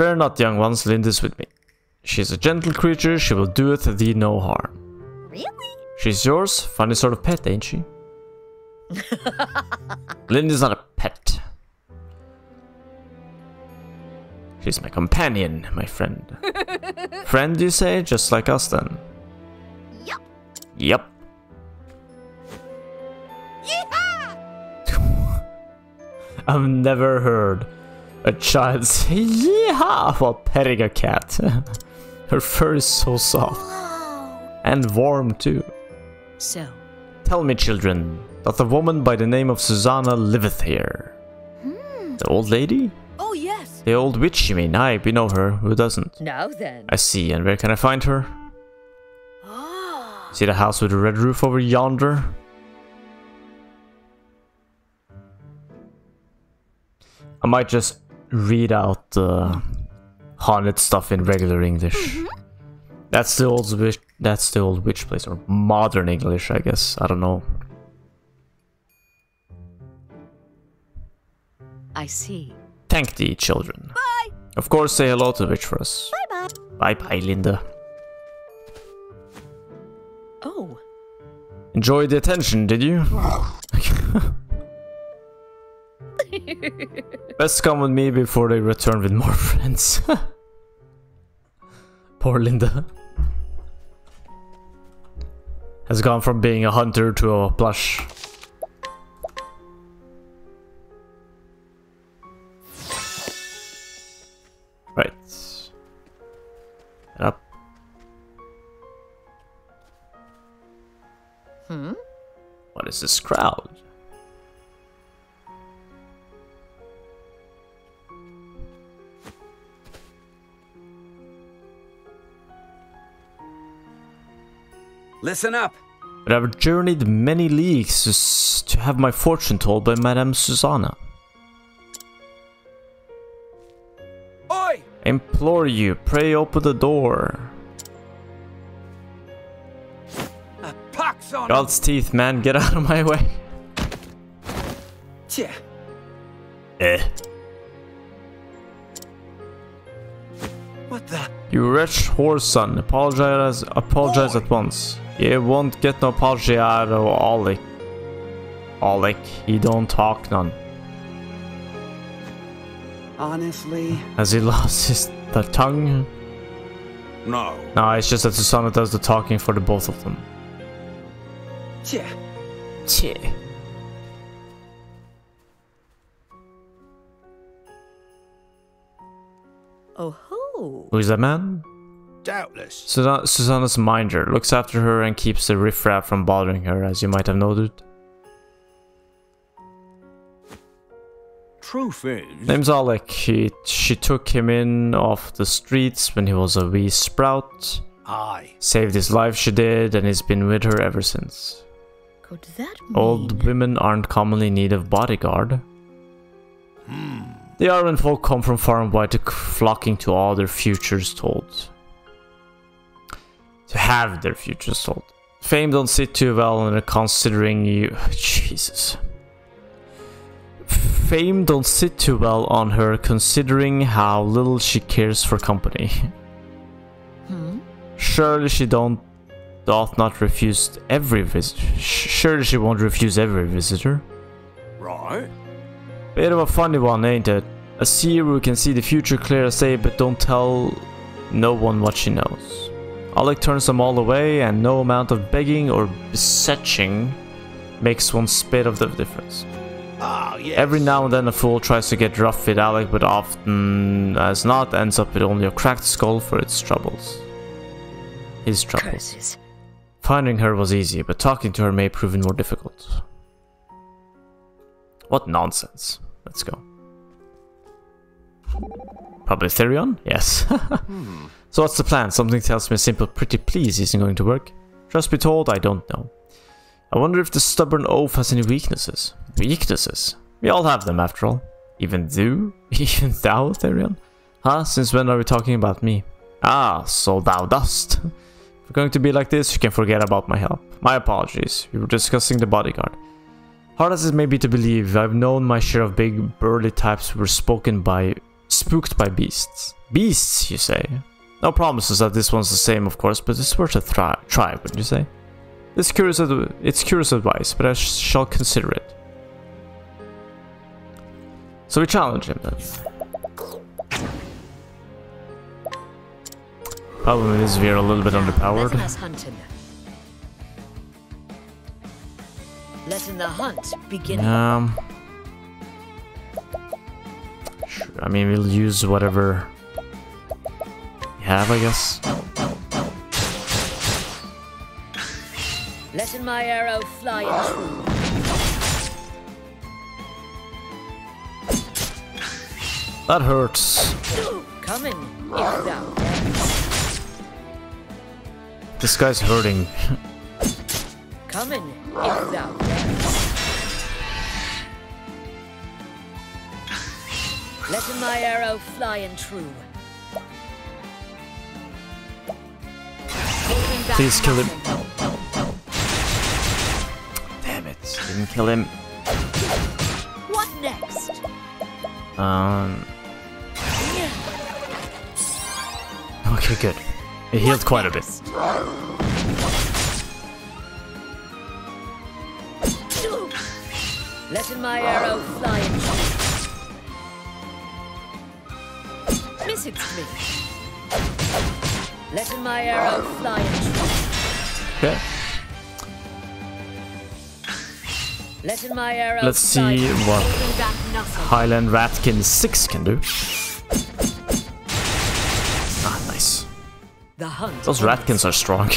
Fear not, young ones, Linda's with me. She is a gentle creature, she will doeth thee no harm. Really? She's yours, funny sort of pet, ain't she? Linda's not a pet. She's my companion, my friend. Friend, you say? Just like us, then? Yup. Yup. I've never heard a child say yeehaw while petting a cat. Her fur is so soft. And warm, too. So, Tell me, children, that a woman by the name of Susanna liveth here. The old lady? oh yes. The old witch, you mean? Aye, we know her. Who doesn't? Now then. I see, and where can I find her? Ah. See the house with the red roof over yonder? I might just read out the haunted stuff in regular English. That's the old witch. That's the old witch place, or modern English, I guess. I don't know. I see. Thank thee, children. Bye. Of course, say hello to the witch for us. Bye bye. Bye bye, Linda. Oh. Enjoy the attention, did you? Best come with me before they return with more friends. Poor Linda. Has gone from being a hunter to a plush. Right. Get up. What is this crowd? Listen up. But I've journeyed many leagues to have my fortune told by Madame Susanna. Oi! I implore you, pray open the door. A pox on God's teeth, man, get out of my way. Tch. What the? You wretched whore son, apologize at once. You won't get no apology out of Oleg. Oleg, he don't talk none. Honestly? Has he lost his tongue? No. No, it's just that Susanna does the talking for the both of them. Tch. Tch. Oh ho. Who is that man? Doubtless. Susanna's minder, looks after her and keeps the riffraff from bothering her, as you might have noted. Truth is... Name's Alec. She took him in off the streets when he was a wee sprout. Aye. Saved his life, she did, and he's been with her ever since. Could that mean... Old women aren't commonly in need of bodyguard. The Arwen folk come from far and wide, flocking to all their futures told. To have their futures told. Fame don't sit too well in considering you... Jesus. Fame don't sit too well on her considering how little she cares for company. Surely she doth not refuse every visitor. Surely she won't refuse every visitor. Right. Bit of a funny one, ain't it? A seer who can see the future clear as day, but don't tell no one what she knows. Alec turns them all away, and no amount of begging or beseeching makes one spit of the difference. Ah, yes. Every now and then a fool tries to get rough with Alec, but often as not ends up with only a cracked skull for its troubles. His troubles. Curses. Finding her was easy, but talking to her may prove more difficult. What nonsense. Let's go. Probably Therion? Yes. So what's the plan? Something tells me a simple pretty please isn't going to work. Trust be told, I don't know. I wonder if the stubborn oaf has any weaknesses. Weaknesses? We all have them, after all. Even thou? Even thou, Therion? Huh? Since when are we talking about me? Ah, so thou dost. If we're going to be like this, you can forget about my help. My apologies. We were discussing the bodyguard. Hard as it may be to believe, I've known my share of big, burly types who were Spooked by beasts. Beasts, you say? No promises that this one's the same, of course, but it's worth a try, wouldn't you say? It's curious advice, but I shall consider it. So we challenge him then. Problem is we are a little bit underpowered. Let us hunt him. Letting the hunt begin. Sure, I mean, we'll use whatever we have, I guess. Letting my arrow fly in true. That hurts. Coming, if thou darest. This guy's hurting. Coming, if thou darest. Letting my arrow fly in true. Please kill him. Damn it, didn't kill him. What next? Okay, good. It healed quite a bit. Letting my arrow fly in true. Miss it me. Letting my arrow fly in true. Okay. Letting my arrow Let's see what Highland Ratkin 6 can do. Ah, nice. The hunt. Those Ratkins are strong.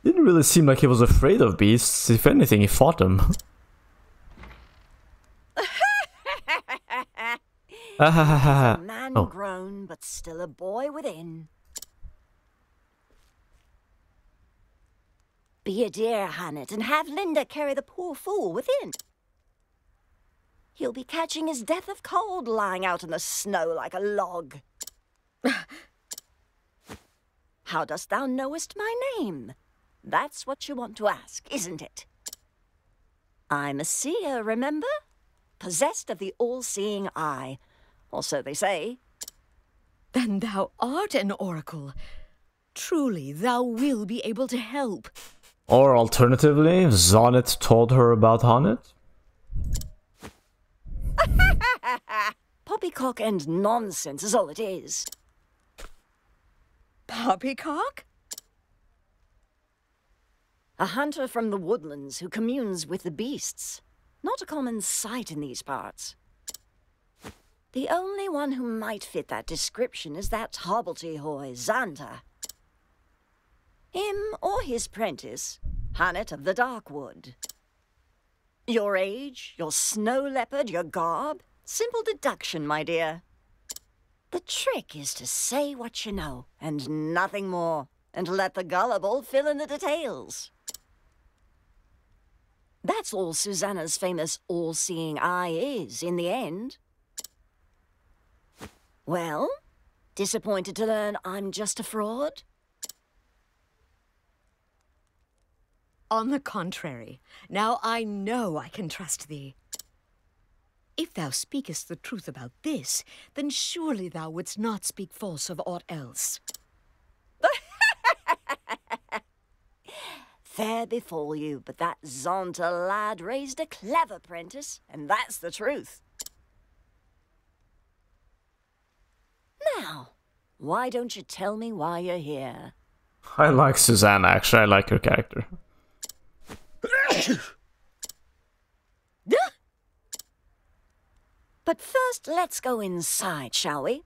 Didn't really seem like he was afraid of beasts. If anything, he fought them. Man Oh. grown, but still a boy within. Be a dear, Hannet, and have Linda carry the poor fool within. He'll be catching his death of cold lying out in the snow like a log. How dost thou knowest my name? That's what you want to ask, isn't it? I'm a seer, remember? Possessed of the all-seeing eye. Or so they say. Then thou art an oracle. Truly, thou will be able to help. Or alternatively, Zonnet told her about Hannet. Poppycock and nonsense is all it is. Poppycock? A hunter from the woodlands who communes with the beasts. Not a common sight in these parts. The only one who might fit that description is that hobbledehoy, Xanta. Him or his prentice, Hannet of the Darkwood. Your age, your snow leopard, your garb, simple deduction, my dear. The trick is to say what you know, and nothing more, and let the gullible fill in the details. That's all Susanna's famous all-seeing eye is, in the end. Well, disappointed to learn I'm just a fraud? On the contrary, now I know I can trust thee. If thou speakest the truth about this, then surely thou wouldst not speak false of aught else. Fair befall you, but that Zonta lad raised a clever prentice, and that's the truth. Now, why don't you tell me why you're here? I like Susanna, actually. I like her character. But first, let's go inside, shall we?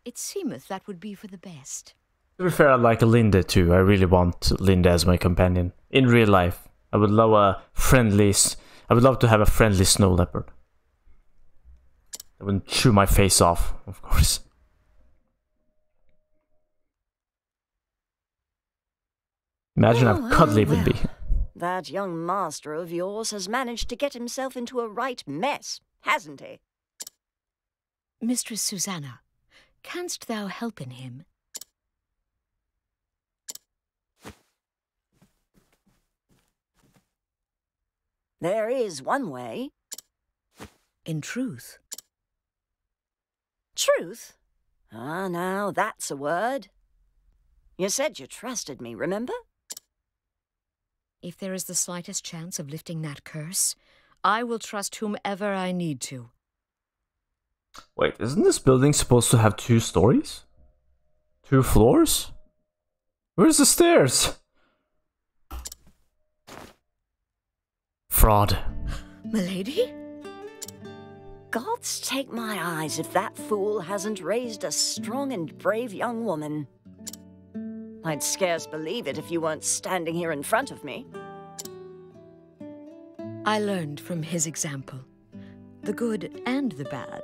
It seemeth that would be for the best. To be fair, I like Linda too. I really want Linda as my companion. In real life, I would love I would love to have a friendly snow leopard. I wouldn't chew my face off, of course. Imagine how cuddly it would be. That young master of yours has managed to get himself into a right mess, hasn't he? Mistress Susanna, canst thou help in him? There is one way. In truth. Truth? Ah, now that's a word. You said you trusted me, remember? If there is the slightest chance of lifting that curse, I will trust whomever I need to. Wait, isn't this building supposed to have 2 stories? 2 floors? Where's the stairs? Fraud. Milady? Gods take my eyes if that fool hasn't raised a strong and brave young woman. I'd scarce believe it if you weren't standing here in front of me. I learned from his example, the good and the bad.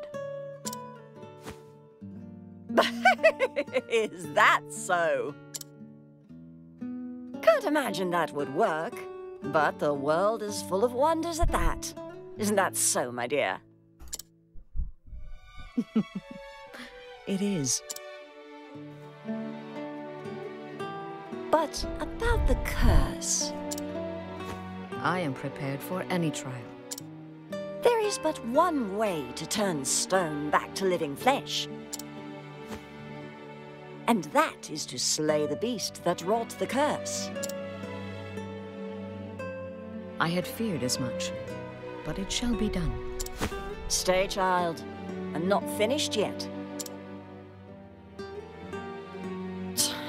Is that so? Can't imagine that would work, but the world is full of wonders at that. Isn't that so, my dear? It is. But about the curse. I am prepared for any trial. There is but one way to turn stone back to living flesh. And that is to slay the beast that wrought the curse. I had feared as much, but it shall be done. Stay, child. I'm not finished yet.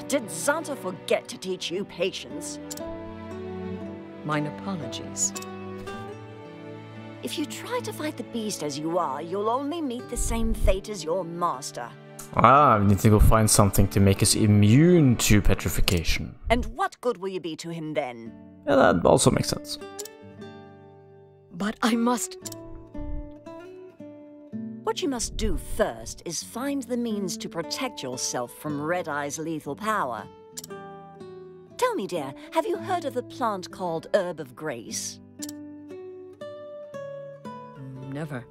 Did Xanta forget to teach you patience? Mine apologies. If you try to fight the beast as you are, you'll only meet the same fate as your master. Ah, we need to go find something to make us immune to petrification. And what good will you be to him then? Yeah, that also makes sense. But I must... What you must do first is find the means to protect yourself from Red Eye's lethal power. Tell me, dear, have you heard of the plant called Herb of Grace? Never.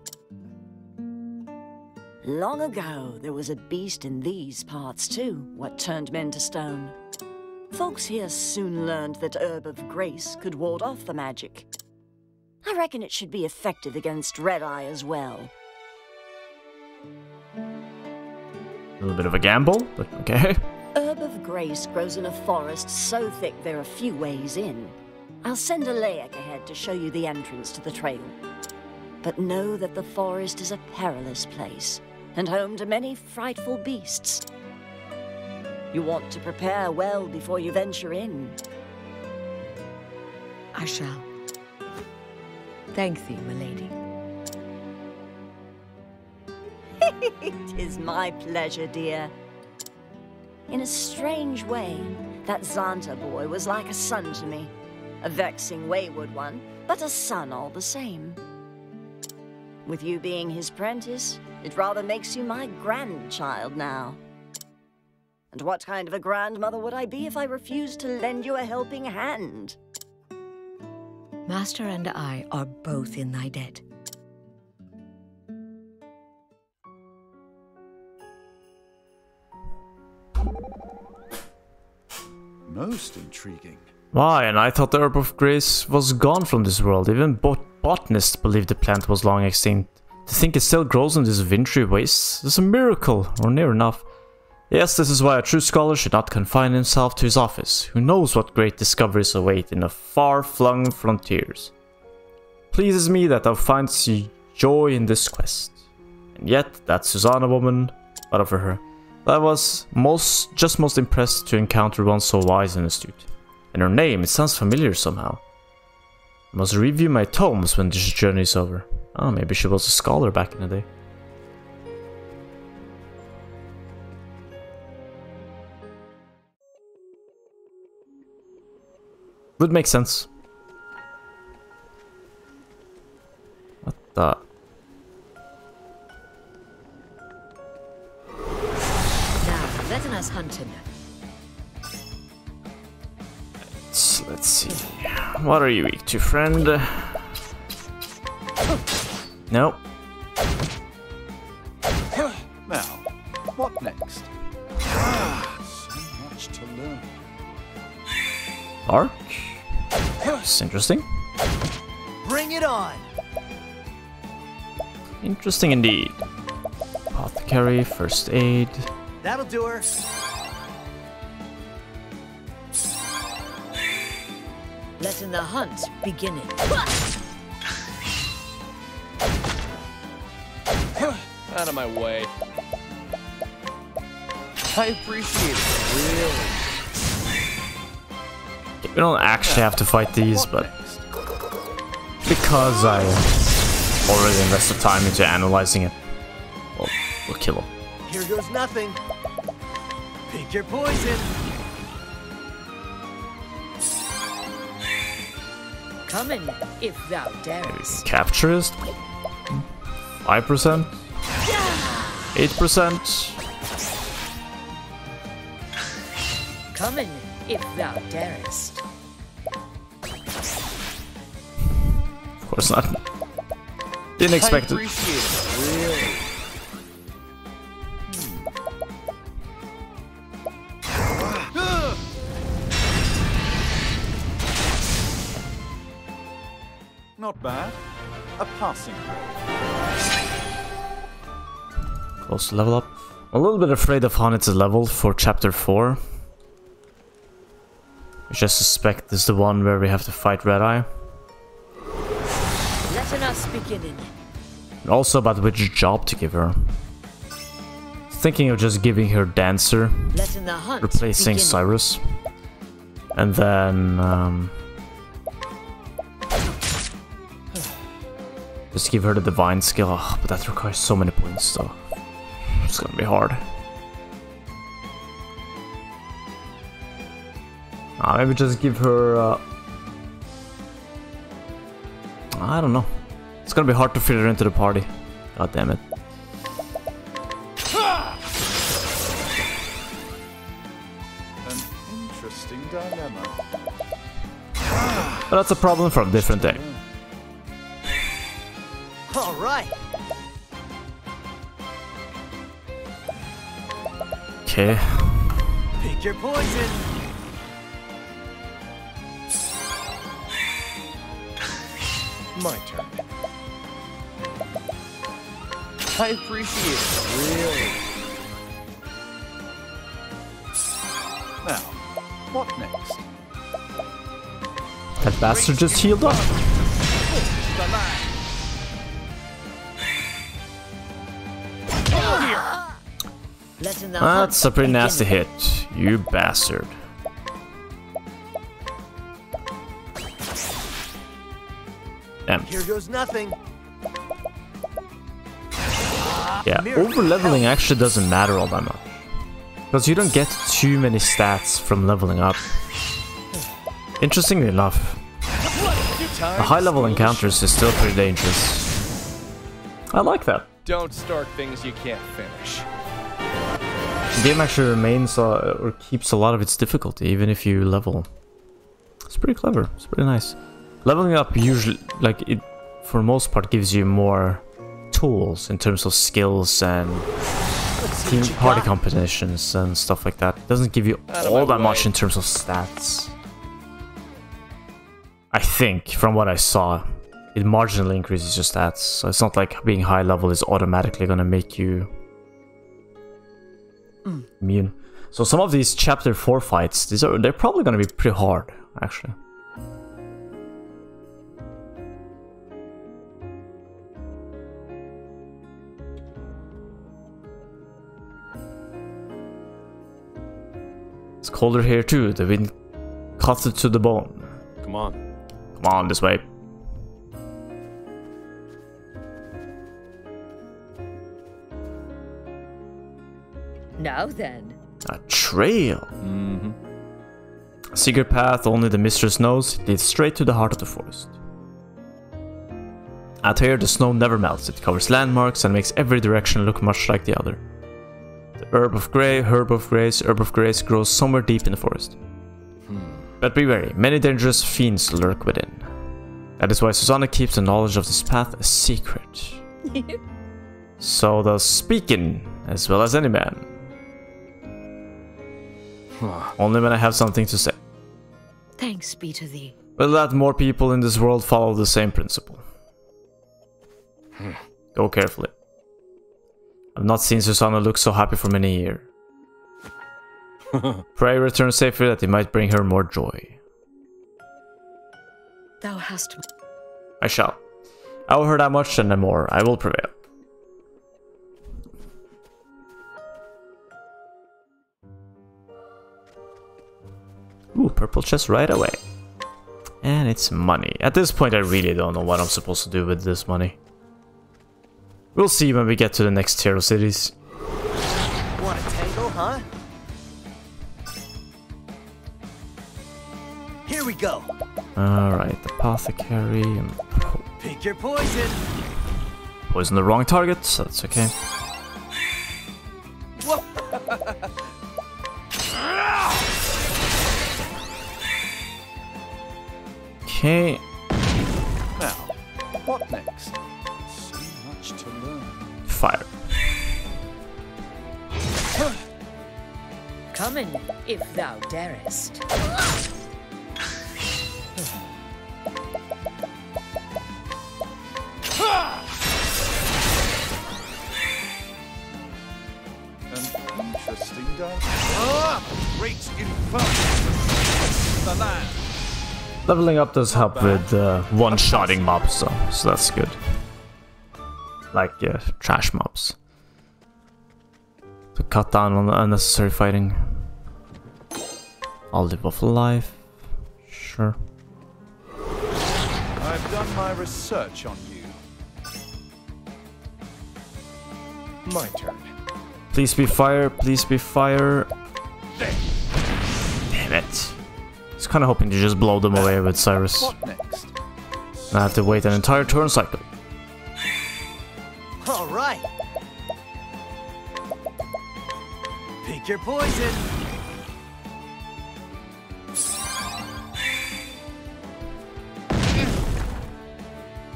Long ago, there was a beast in these parts too, what turned men to stone. Folks here soon learned that Herb of Grace could ward off the magic. I reckon it should be effective against Red Eye as well. A little bit of a gamble, but okay. Herb of Grace grows in a forest so thick there are few ways in. I'll send a Layak ahead to show you the entrance to the trail. But know that the forest is a perilous place, and home to many frightful beasts. You want to prepare well before you venture in. I shall. Thank thee, milady. It is my pleasure, dear. In a strange way, that Xanta boy was like a son to me. A vexing, wayward one, but a son all the same. With you being his prentice, it rather makes you my grandchild now. And what kind of a grandmother would I be if I refused to lend you a helping hand? Master and I are both in thy debt. Most intriguing. Why? And I thought the Herb of Grace was gone from this world. Even botanists believed the plant was long extinct. To think it still grows in these wintry wastes is a miracle, or near enough. Yes, this is why a true scholar should not confine himself to his office. Who knows what great discoveries await in the far-flung frontiers. Pleases me that thou findest joy in this quest. And yet, that Susanna woman, whatever her, I was most impressed to encounter one so wise and astute. And her name, it sounds familiar somehow. I must review my tomes when this journey is over. Oh, maybe she was a scholar back in the day. Would make sense. What the? Now, let us hunt him. Let's see. What are you weak to, friend? No. Now, what next? So much to learn. Arc? It's interesting. Bring Bring it on. Interesting indeed. Apothecary, first aid. That'll do her. Letting the hunt begin. Out of my way. I appreciate it, really. We don't actually have to fight these, but because I already invested time into analyzing it, we'll kill him. Here goes nothing. Pick your poison. Coming, if thou darest. Capture it? 5%? 8%? Coming, if thou darest. Of course not. Didn't expect it. I appreciate it, really. Not bad. A passing grade. Close to level up. I'm a little bit afraid of how it's leveled for chapter 4. Which I suspect is the one where we have to fight Red Eye. Letting us begin. And also about which job to give her. Thinking of just giving her Dancer, Letting the hunt replacing begin. Cyrus. And then just give her the Divine skill. Oh, but that requires so many points, so it's gonna be hard. Maybe just give her... I don't know. It's gonna be hard to fit her into the party. God damn it. An interesting dilemma. But that's a problem for a different day. All right. Okay. Pick your poison. My turn. I appreciate it, really. Now, what next? That bastard just healed up. That's a pretty nasty hit, you bastard. Damn. Here goes nothing. Yeah, over leveling actually doesn't matter all that much. Because you don't get too many stats from leveling up. Interestingly enough, the high level encounters is still pretty dangerous. I like that. Don't start things you can't finish. The game actually remains or keeps a lot of its difficulty even if you level. It's pretty clever, it's pretty nice. Leveling up usually, like, it for the most part gives you more tools in terms of skills and team party competitions and stuff like that. It doesn't give you all that much in terms of stats. I think, from what I saw, it marginally increases your stats. So it's not like being high level is automatically gonna make you immune. So some of these chapter 4 fights, they're probably gonna be pretty hard, actually. It's colder here too, the wind cuts it to the bone. Come on. Come on, this way. Now then. A trail. A secret path only the mistress knows. It leads straight to the heart of the forest. Out here, the snow never melts. It covers landmarks and makes every direction look much like the other. The herb of grace grows somewhere deep in the forest. But be wary, many dangerous fiends lurk within. That is why Susanna keeps the knowledge of this path a secret. So does Speakin, as well as any man. Only when I have something to say. Thanks be to thee. But let more people in this world follow the same principle. Go carefully. I've not seen Susanna look so happy for many years. Pray return safely that it might bring her more joy. Thou hast... I shall. I will hear that much and no more. I will prevail. Ooh, purple chest right away. And it's money. At this point I really don't know what I'm supposed to do with this money. We'll see when we get to the next tier of cities. Want a tangle, huh? Here we go. Alright, apothecary and... Pick your poison. Poison the wrong target, so that's okay. Okay. Now, what next? So much to learn. Fire. Come in, if thou darest. An interesting dance. Great inferno. The land. Leveling up does help with one-shotting mobs, so that's good. Like trash mobs. To cut down on unnecessary fighting. I'll live off life. Sure. I've done my research on you. My turn. Please be fire, please be fire. Damn it. I was kind of hoping to just blow them away with Cyrus. What next? I have to wait an entire turn cycle. All right. Pick your poison.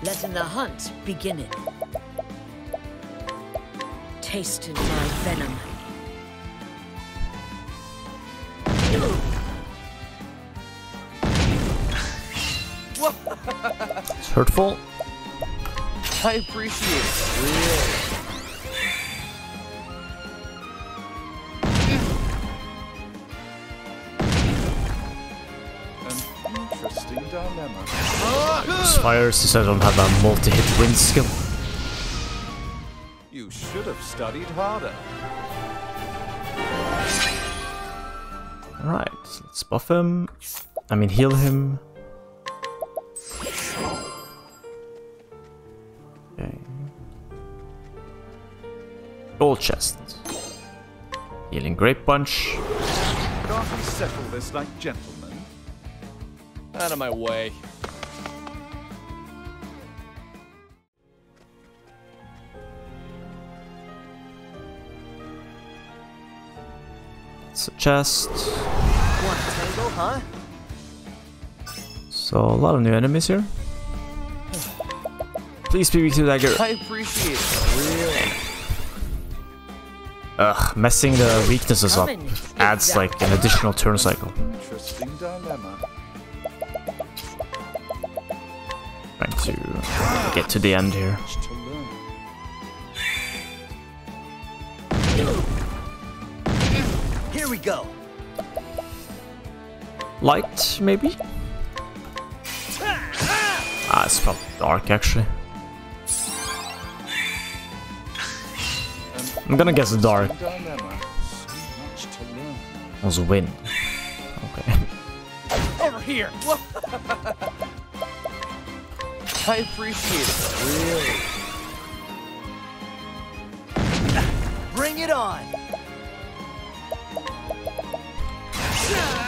Letting the hunt begin it. Tasting my venom. It's hurtful. I appreciate it. Really. An interesting dilemma. This fire since I don't have a multi-hit wind skill. You should have studied harder. Alright, let's buff him. I mean heal him. Okay. Gold chest. Healing grape bunch. Can't we settle this like gentlemen? Out of my way. It's a chest. Want a tangle, huh? So a lot of new enemies here. Please be weak to dagger. I appreciate it. Really. Ugh, messing the weaknesses up adds like an additional turn cycle. Interesting dilemma. Trying to get to the end here. To learn. Here we go. Light, maybe? Ah, it's probably dark actually. I'm gonna guess dark. Also wind. Okay. Over here. I appreciate it. Really. Bring it on.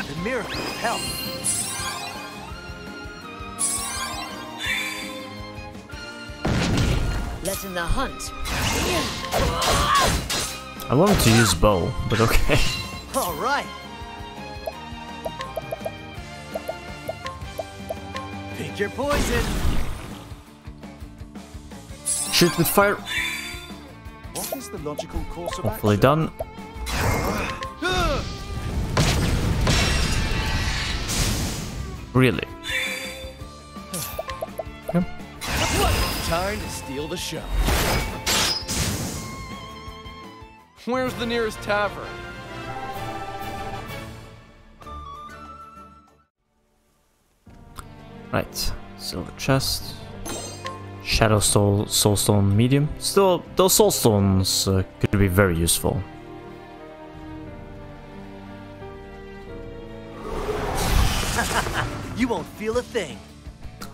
The miracle of health. Letting the hunt. I wanted to use bow, but okay. All right. Pick your poison. Shoot with fire. What is the logical course of Hopefully action? done. Really? Time to steal the show. Where's the nearest tavern? Right, silver chest. Shadow soulstone medium. Still, those soulstones could be very useful. You won't feel a thing.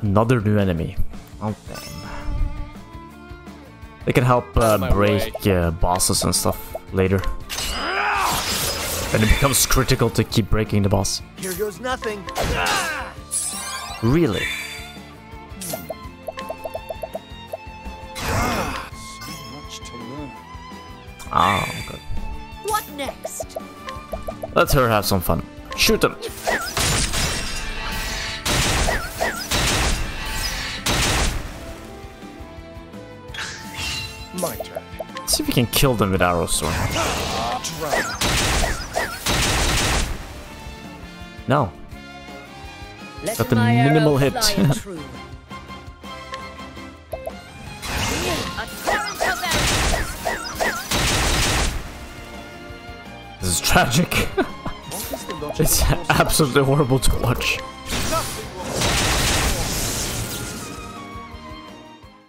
Another new enemy. Oh damn. They can help break bosses and stuff later. And it becomes critical to keep breaking the boss. Here goes nothing. Really? So much to learn. Ah, good. What next? Let her have some fun. Shoot them. My turn. Let's see if we can kill them with arrows or... No. Got the minimal hit. This is tragic. It's absolutely horrible to watch.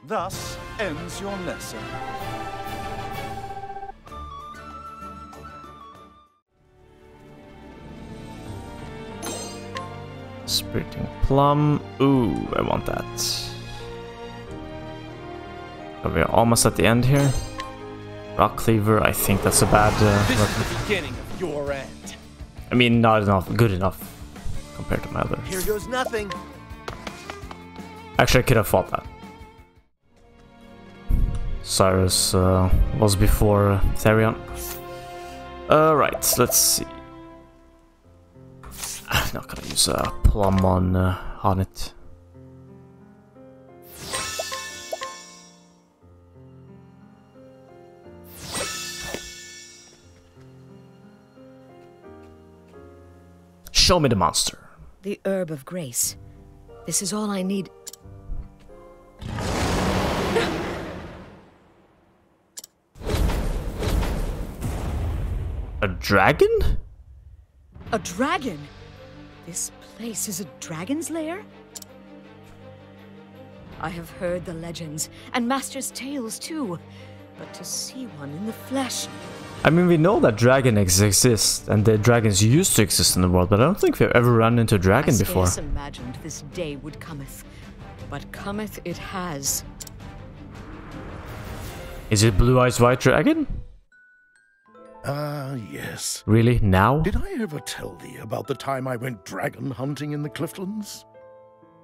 Thus ends your lesson. Spiriting plum. Ooh, I want that. But we're almost at the end here. Rock cleaver. I think that's a bad. This is the beginning of your end. I mean, not enough. Good enough compared to my other. Here goes nothing. Actually, I could have fought that. Cyrus was before Therion. Right, let's see. I'm not gonna use a plum on it. Show me the monster. The herb of grace. This is all I need. A dragon? A dragon? This place is a dragon's lair? I have heard the legends, and Master's tales too, but to see one in the flesh... I mean, we know that dragons exist, and the dragons used to exist in the world, but I don't think we've ever run into a dragon before. I scarce imagined this day would cometh, but cometh it has. Is it Blue Eyes White Dragon? Yes. Really? Now? Did I ever tell thee about the time I went dragon hunting in the Cliftlands?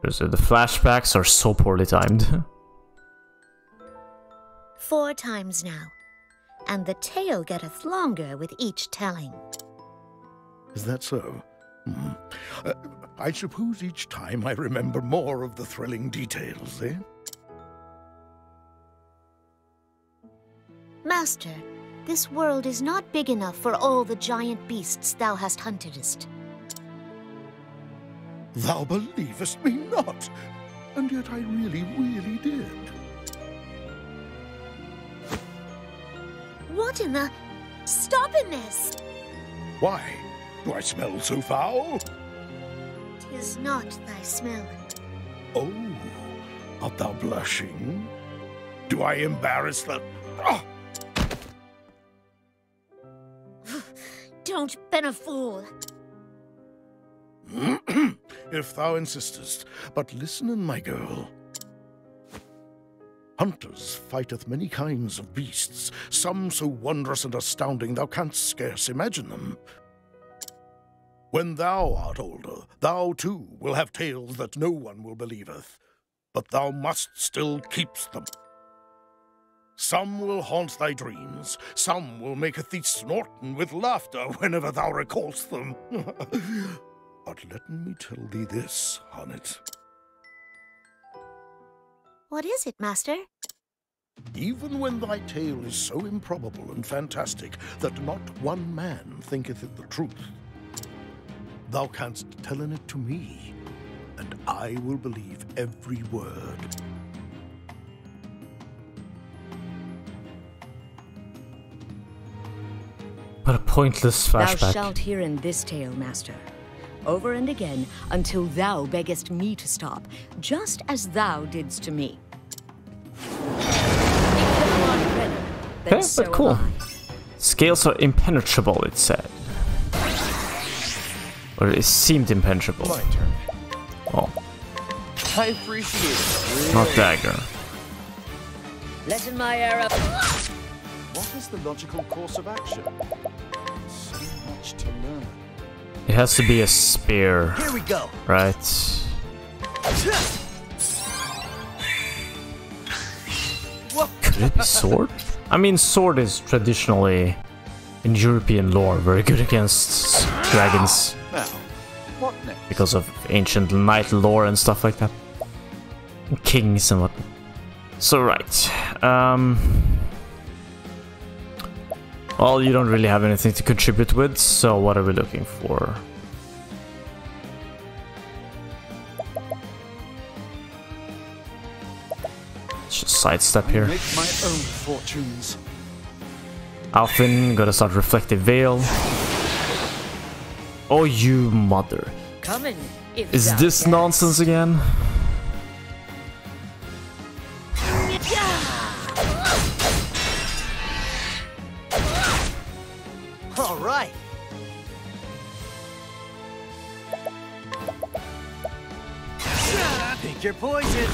The flashbacks are so poorly timed. 4 times now, and the tale getteth longer with each telling. Is that so? I suppose each time I remember more of the thrilling details, eh? Master, this world is not big enough for all the giant beasts thou hast huntedest. Thou believest me not, and yet I really, really did. What in the... Stopping this! Why? Do I smell so foul? 'Tis not thy smell. Oh, art thou blushing? Do I embarrass the... Ah! Don't ben a fool. If thou insistest, but listen in, my girl. Hunters fighteth many kinds of beasts, some so wondrous and astounding thou canst scarce imagine them. When thou art older, thou too will have tales that no one will believeth, but thou must still keep them. Some will haunt thy dreams, some will maketh thee snorten with laughter whenever thou recallst them. But let me tell thee this, Honnet. What is it, Master? Even when thy tale is so improbable and fantastic that not one man thinketh it the truth, thou canst tell it to me, and I will believe every word. What a pointless Thou flashback. shalt hear in this tale, master, over and again, until thou beggest me to stop, just as thou didst to me. Okay, but cool. Scales are impenetrable, it said. Or it seemed impenetrable. My turn. Oh. I appreciate it. Not dagger. Lessen my arrow. What is the logical course of action? So much to learn. It has to be a spear. Here we go. Right? Could it be sword? I mean, sword is traditionally, in European lore, very good against dragons. Now, what next? Because of ancient knight lore and stuff like that. And kings and whatnot. So, right. Well, you don't really have anything to contribute with, so what are we looking for? Let's just sidestep here. Make my own fortunes. Alfin, gotta start Reflective Veil. Oh, you mother. Coming. Is this nonsense again? All right. Pick your poison.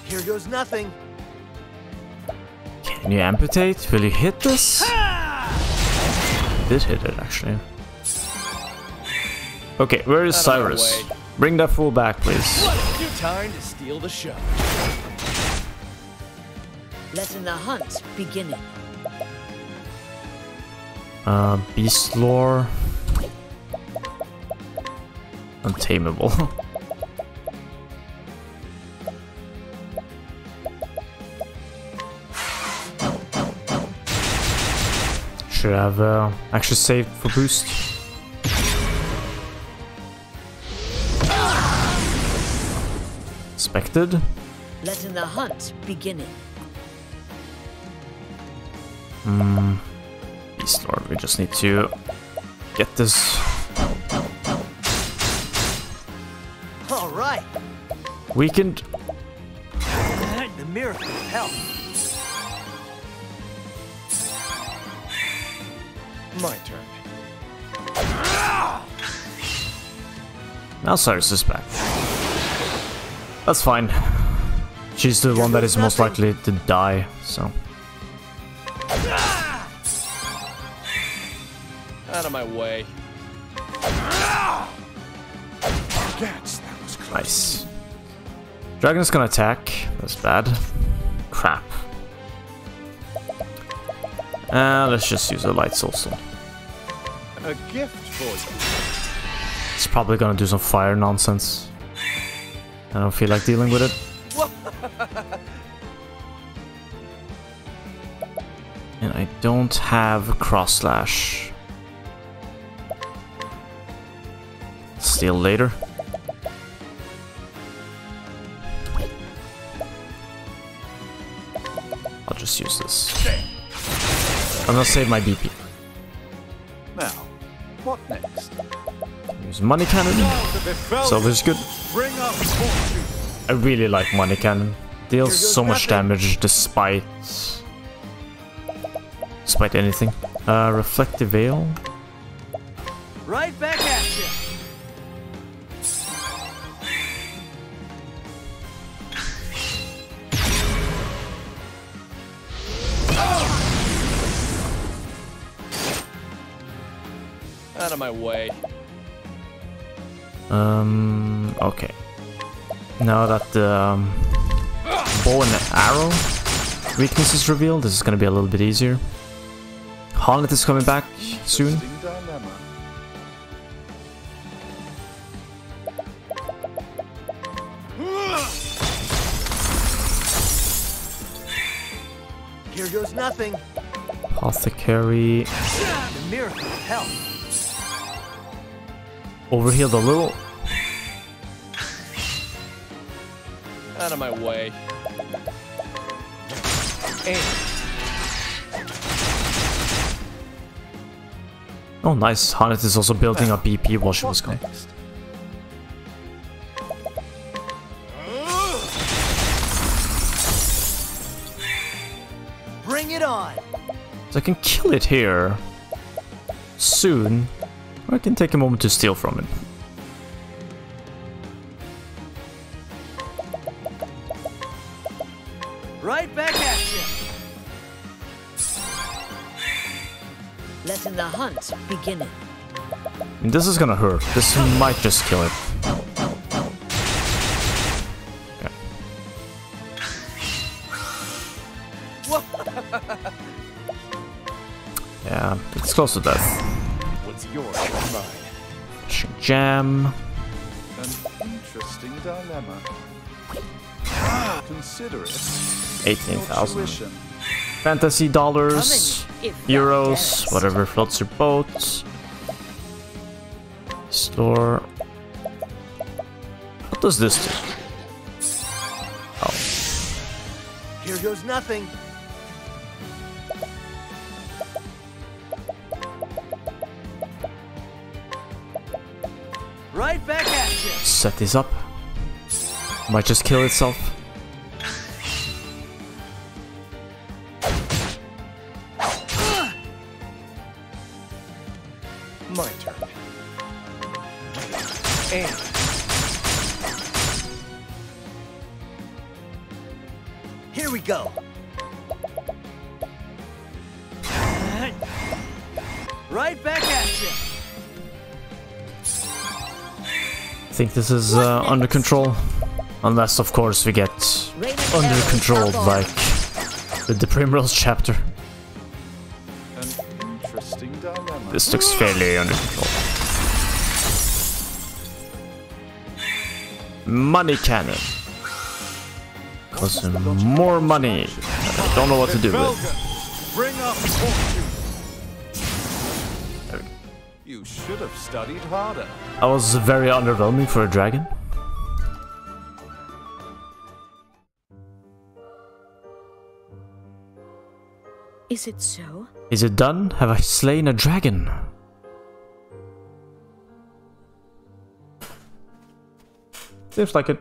Here goes nothing. Can you amputate? Will you hit this? Did hit it, actually. Okay, where is Cyrus? Bring that fool back, please. Your time to steal the show. Lessen the hunt beginning. Beast lore. Untamable. Should have actually saved for boost. Expected. Lessen the hunt beginning. Beast Lord, we just need to get this. All right. Weakened. The miracle of health. My turn. Now Cyrus is back. That's fine. She's the one that is most likely to die, so. Out of my way. Nice. Dragon's gonna attack. That's bad. Crap. Let's just use a light soul stone. A gift for you. It's probably gonna do some fire nonsense. I don't feel like dealing with it. And I don't have cross slash. Steal later. I'll just use this. I'm gonna save my BP. Now, what next? Use money cannon. Silver's good. Bring up fortune. I really like money cannon. Deals so much damage despite anything. Reflective Veil. Right back at you. Out of my way. Okay. Now that the bow and arrow weakness is revealed, this is gonna be a little bit easier. Hornet is coming back soon. Here goes nothing. Apothecary. The miracle of health. Overhealed a little. Out of my way. Oh, nice. Hanet is also building up BP while she was gone. Bring it on. So I can kill it here soon, or I can take a moment to steal from it. Right back at you. Letting the hunt begin. And this is gonna hurt. This might just kill it. Okay. Yeah, it's close to death. What's yours and mine? Jam. An interesting dilemma. Consider it. 18,000. Fantasy dollars, euros, whatever floats your boat. Store. What does this do? Oh. Here goes nothing. Right back at you. Set this up. Might just kill itself. My turn. And here we go. Right back at you. I think this is under control. Unless, of course, we get under controlled like with the Primrose chapter. An interesting dilemma. This looks fairly under control. Money cannon. Cause more money. I don't know what to do with. Bring up fortune. You should have studied harder. That was very underwhelming for a dragon. Is it so? Is it done? Have I slain a dragon? Seems like it.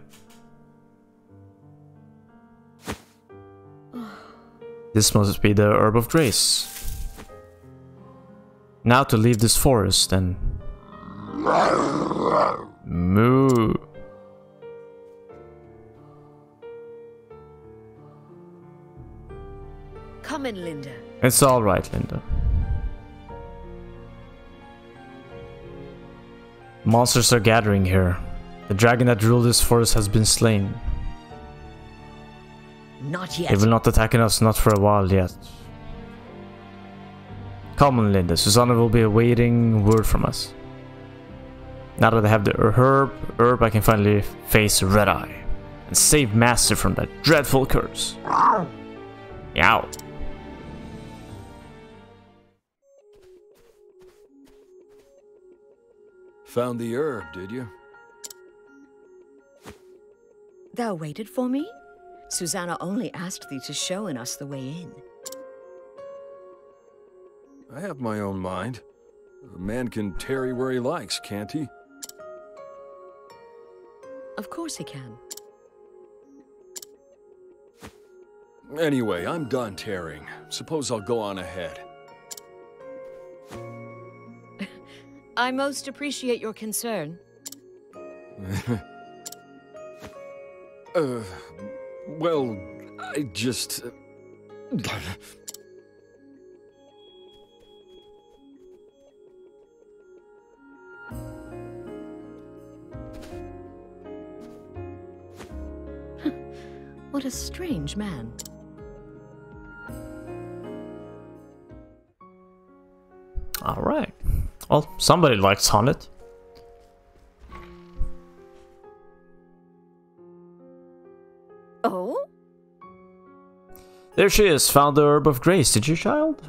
This must be the Herb of Grace. Now to leave this forest and... Moo. Come in, Linda. It's alright, Linda. Monsters are gathering here. The dragon that ruled this forest has been slain. Not yet. They will not attack us, not for a while yet. Come on, Linda. Susanna will be awaiting word from us. Now that I have the herb, I can finally face Red Eye and save Master from that dreadful curse. Yow. Found the herb, did you? Thou waited for me? Susanna only asked thee to show us the way in. I have my own mind. A man can tarry where he likes, can't he? Of course he can. Anyway, I'm done tarrying. Suppose I'll go on ahead. I most appreciate your concern. Well, I just... What a strange man. Alright. Well, somebody likes Hanet. Oh? There she is, found the Herb of Grace, did you, child?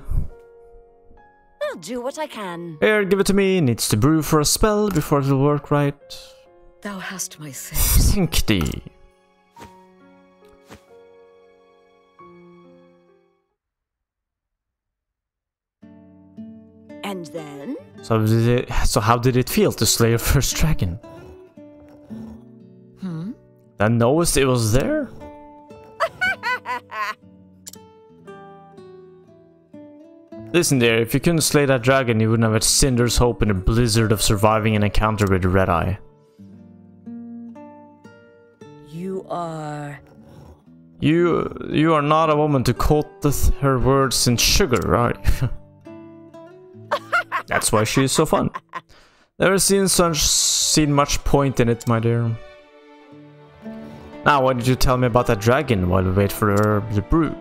I'll do what I can. Here, give it to me. Needs to brew for a spell before it'll work right. Thou hast my thanks. Think thee. So how did it feel to slay your first dragon? Then noticed it was there? Listen there, if you couldn't slay that dragon, you wouldn't have a cinder's hope in a blizzard of surviving an encounter with Red Eye. You are... You are not a woman to quote her words in sugar, are you? That's why she is so fun. Never seen much point in it, my dear. Now, why did you tell me about that dragon while we wait for her to brew?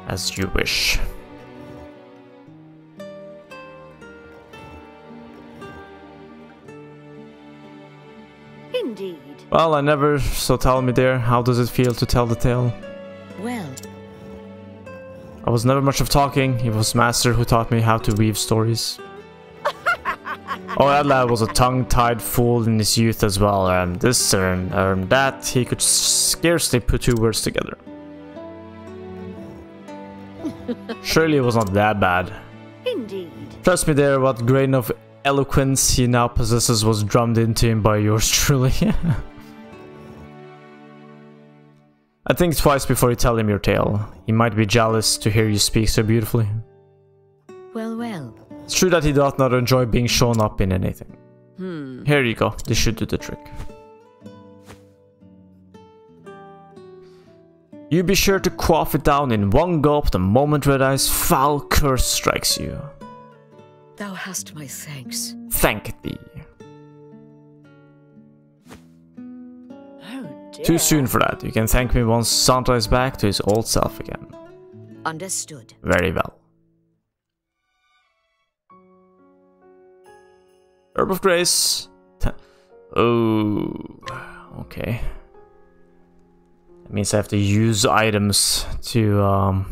As you wish. Indeed. Well, I never, so tell me dear, how does it feel to tell the tale? Well... I was never much of talking, it was Master who taught me how to weave stories. Oh, that lad was a tongue-tied fool in his youth as well, and this and that, he could scarcely put two words together. Surely it was not that bad. Indeed. Trust me there, what grain of eloquence he now possesses was drummed into him by yours truly. I think twice before you tell him your tale. He might be jealous to hear you speak so beautifully. Well, well. It's true that he does not enjoy being shown up in anything. Here you go, this should do the trick. You be sure to quaff it down in one gulp the moment Red Eye's foul curse strikes you. Thou hast my thanks. Thank thee. Oh dear. Too soon for that. You can thank me once Santa is back to his old self again. Understood. Very well. Herb of Grace. Oh, okay. That means I have to use items to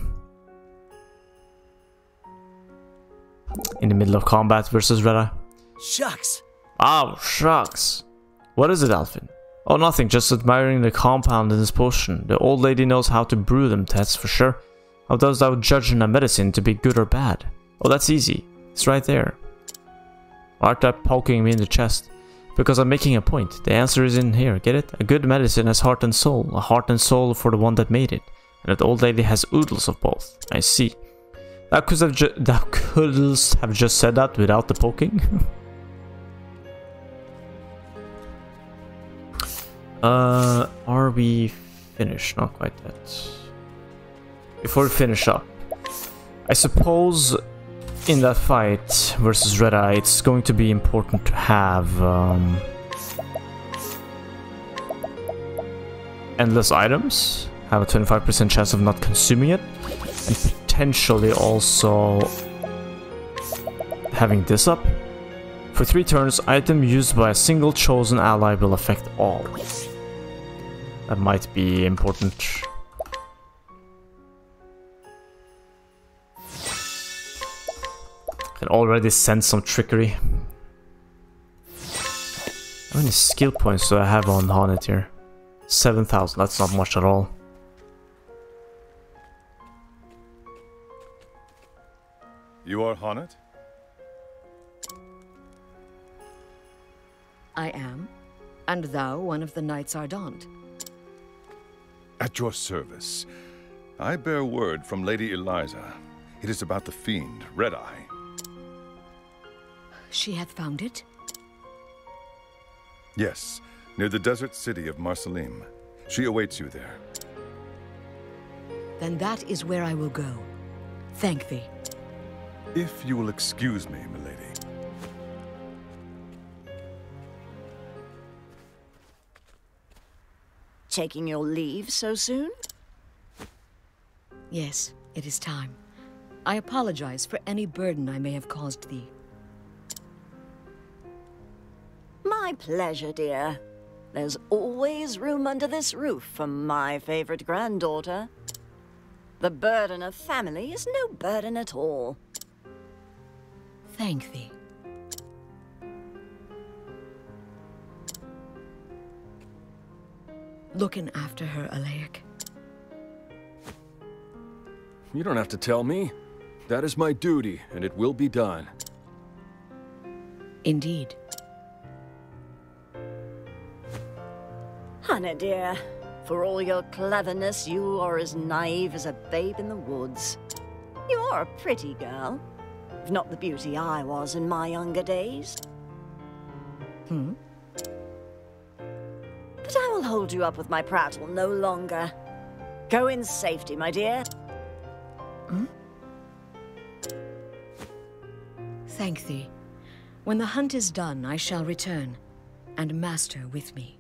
in the middle of combat versus Red Eye. Shucks. Oh, shucks. What is it, Alvin? Oh, nothing, just admiring the compound in this potion. The old lady knows how to brew them, that's for sure. How does thou judge a medicine to be good or bad? Oh, that's easy. It's right there. Why aren't that poking me in the chest? Because I'm making a point. The answer is in here, get it? A good medicine has heart and soul. A heart and soul for the one that made it. And that old lady has oodles of both. I see. Thou couldst have just said that without the poking? Are we finished? Not quite yet. Before we finish up, I suppose in that fight versus Red Eye, it's going to be important to have endless items, have a 25% chance of not consuming it, and potentially also having this up. For 3 turns, item used by a single chosen ally will affect all. That might be important. Can already sense some trickery. How many skill points do I have on Hornet here? 7,000, that's not much at all. You are Hornet? I am. And thou one of the Knights Ardent. At your service. I bear word from Lady Eliza. It is about the fiend, Red Eye. She hath found it? Yes, near the desert city of Marcelim. She awaits you there. Then that is where I will go. Thank thee. If you will excuse me, milady. Taking your leave so soon? Yes, it is time. I apologize for any burden I may have caused thee. My pleasure, dear. There's always room under this roof for my favorite granddaughter. The burden of family is no burden at all. Thank thee. Looking after her, Alaic. You don't have to tell me. That is my duty, and it will be done. Indeed. Hannah, dear, for all your cleverness, you are as naive as a babe in the woods. You are a pretty girl, if not the beauty I was in my younger days. But I will hold you up with my prattle no longer. Go in safety, my dear. Thank thee. When the hunt is done, I shall return, and Master with me.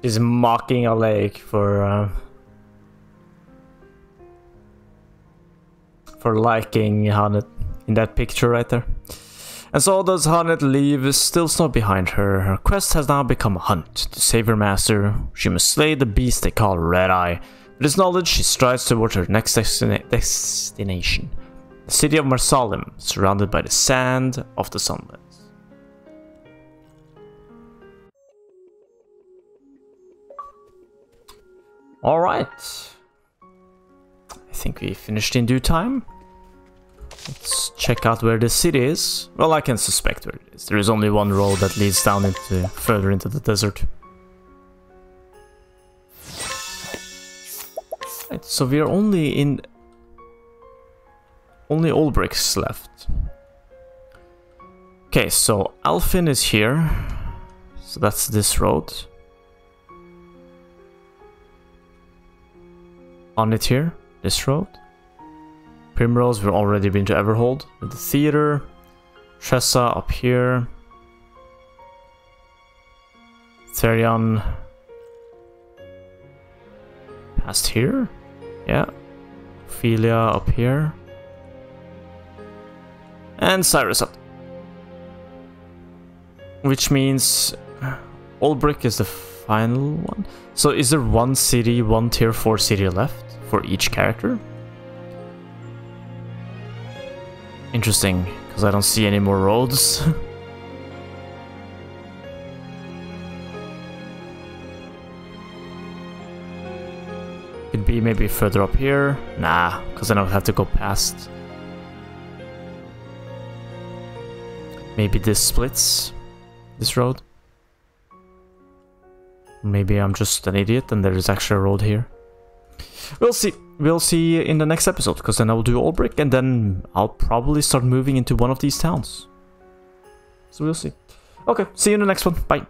He's mocking a lake for liking Hanet in that picture right there. And so does Hanet leave still snow behind her. Her quest has now become a hunt. To save her master, she must slay the beast they call Red Eye. With this knowledge, she strides towards her next destination. The city of Marsalim, surrounded by the sand of the Sunlands. Alright. I think we finished in due time. Let's check out where the city is. Well, I can suspect where it is. There is only one road that leads down further into the desert. Right, so we are only Old Bricks left. Okay, so Alfin is here. So that's this road. On it here, this road. Primrose, we've already been to Everhold. With the theater. Tressa up here. Therion. Past here? Yeah. Ophelia up here. And Cyrus up. Which means Old Brick is the final one. So is there one city, one tier 4 city left for each character? Interesting, because I don't see any more roads. Could be maybe further up here. Nah, because then I would have to go past. Maybe this splits this road. Maybe I'm just an idiot and there is actually a road here. We'll see. We'll see in the next episode, because then I will do Old Brick and then I'll probably start moving into one of these towns. So we'll see. Okay, see you in the next one. Bye.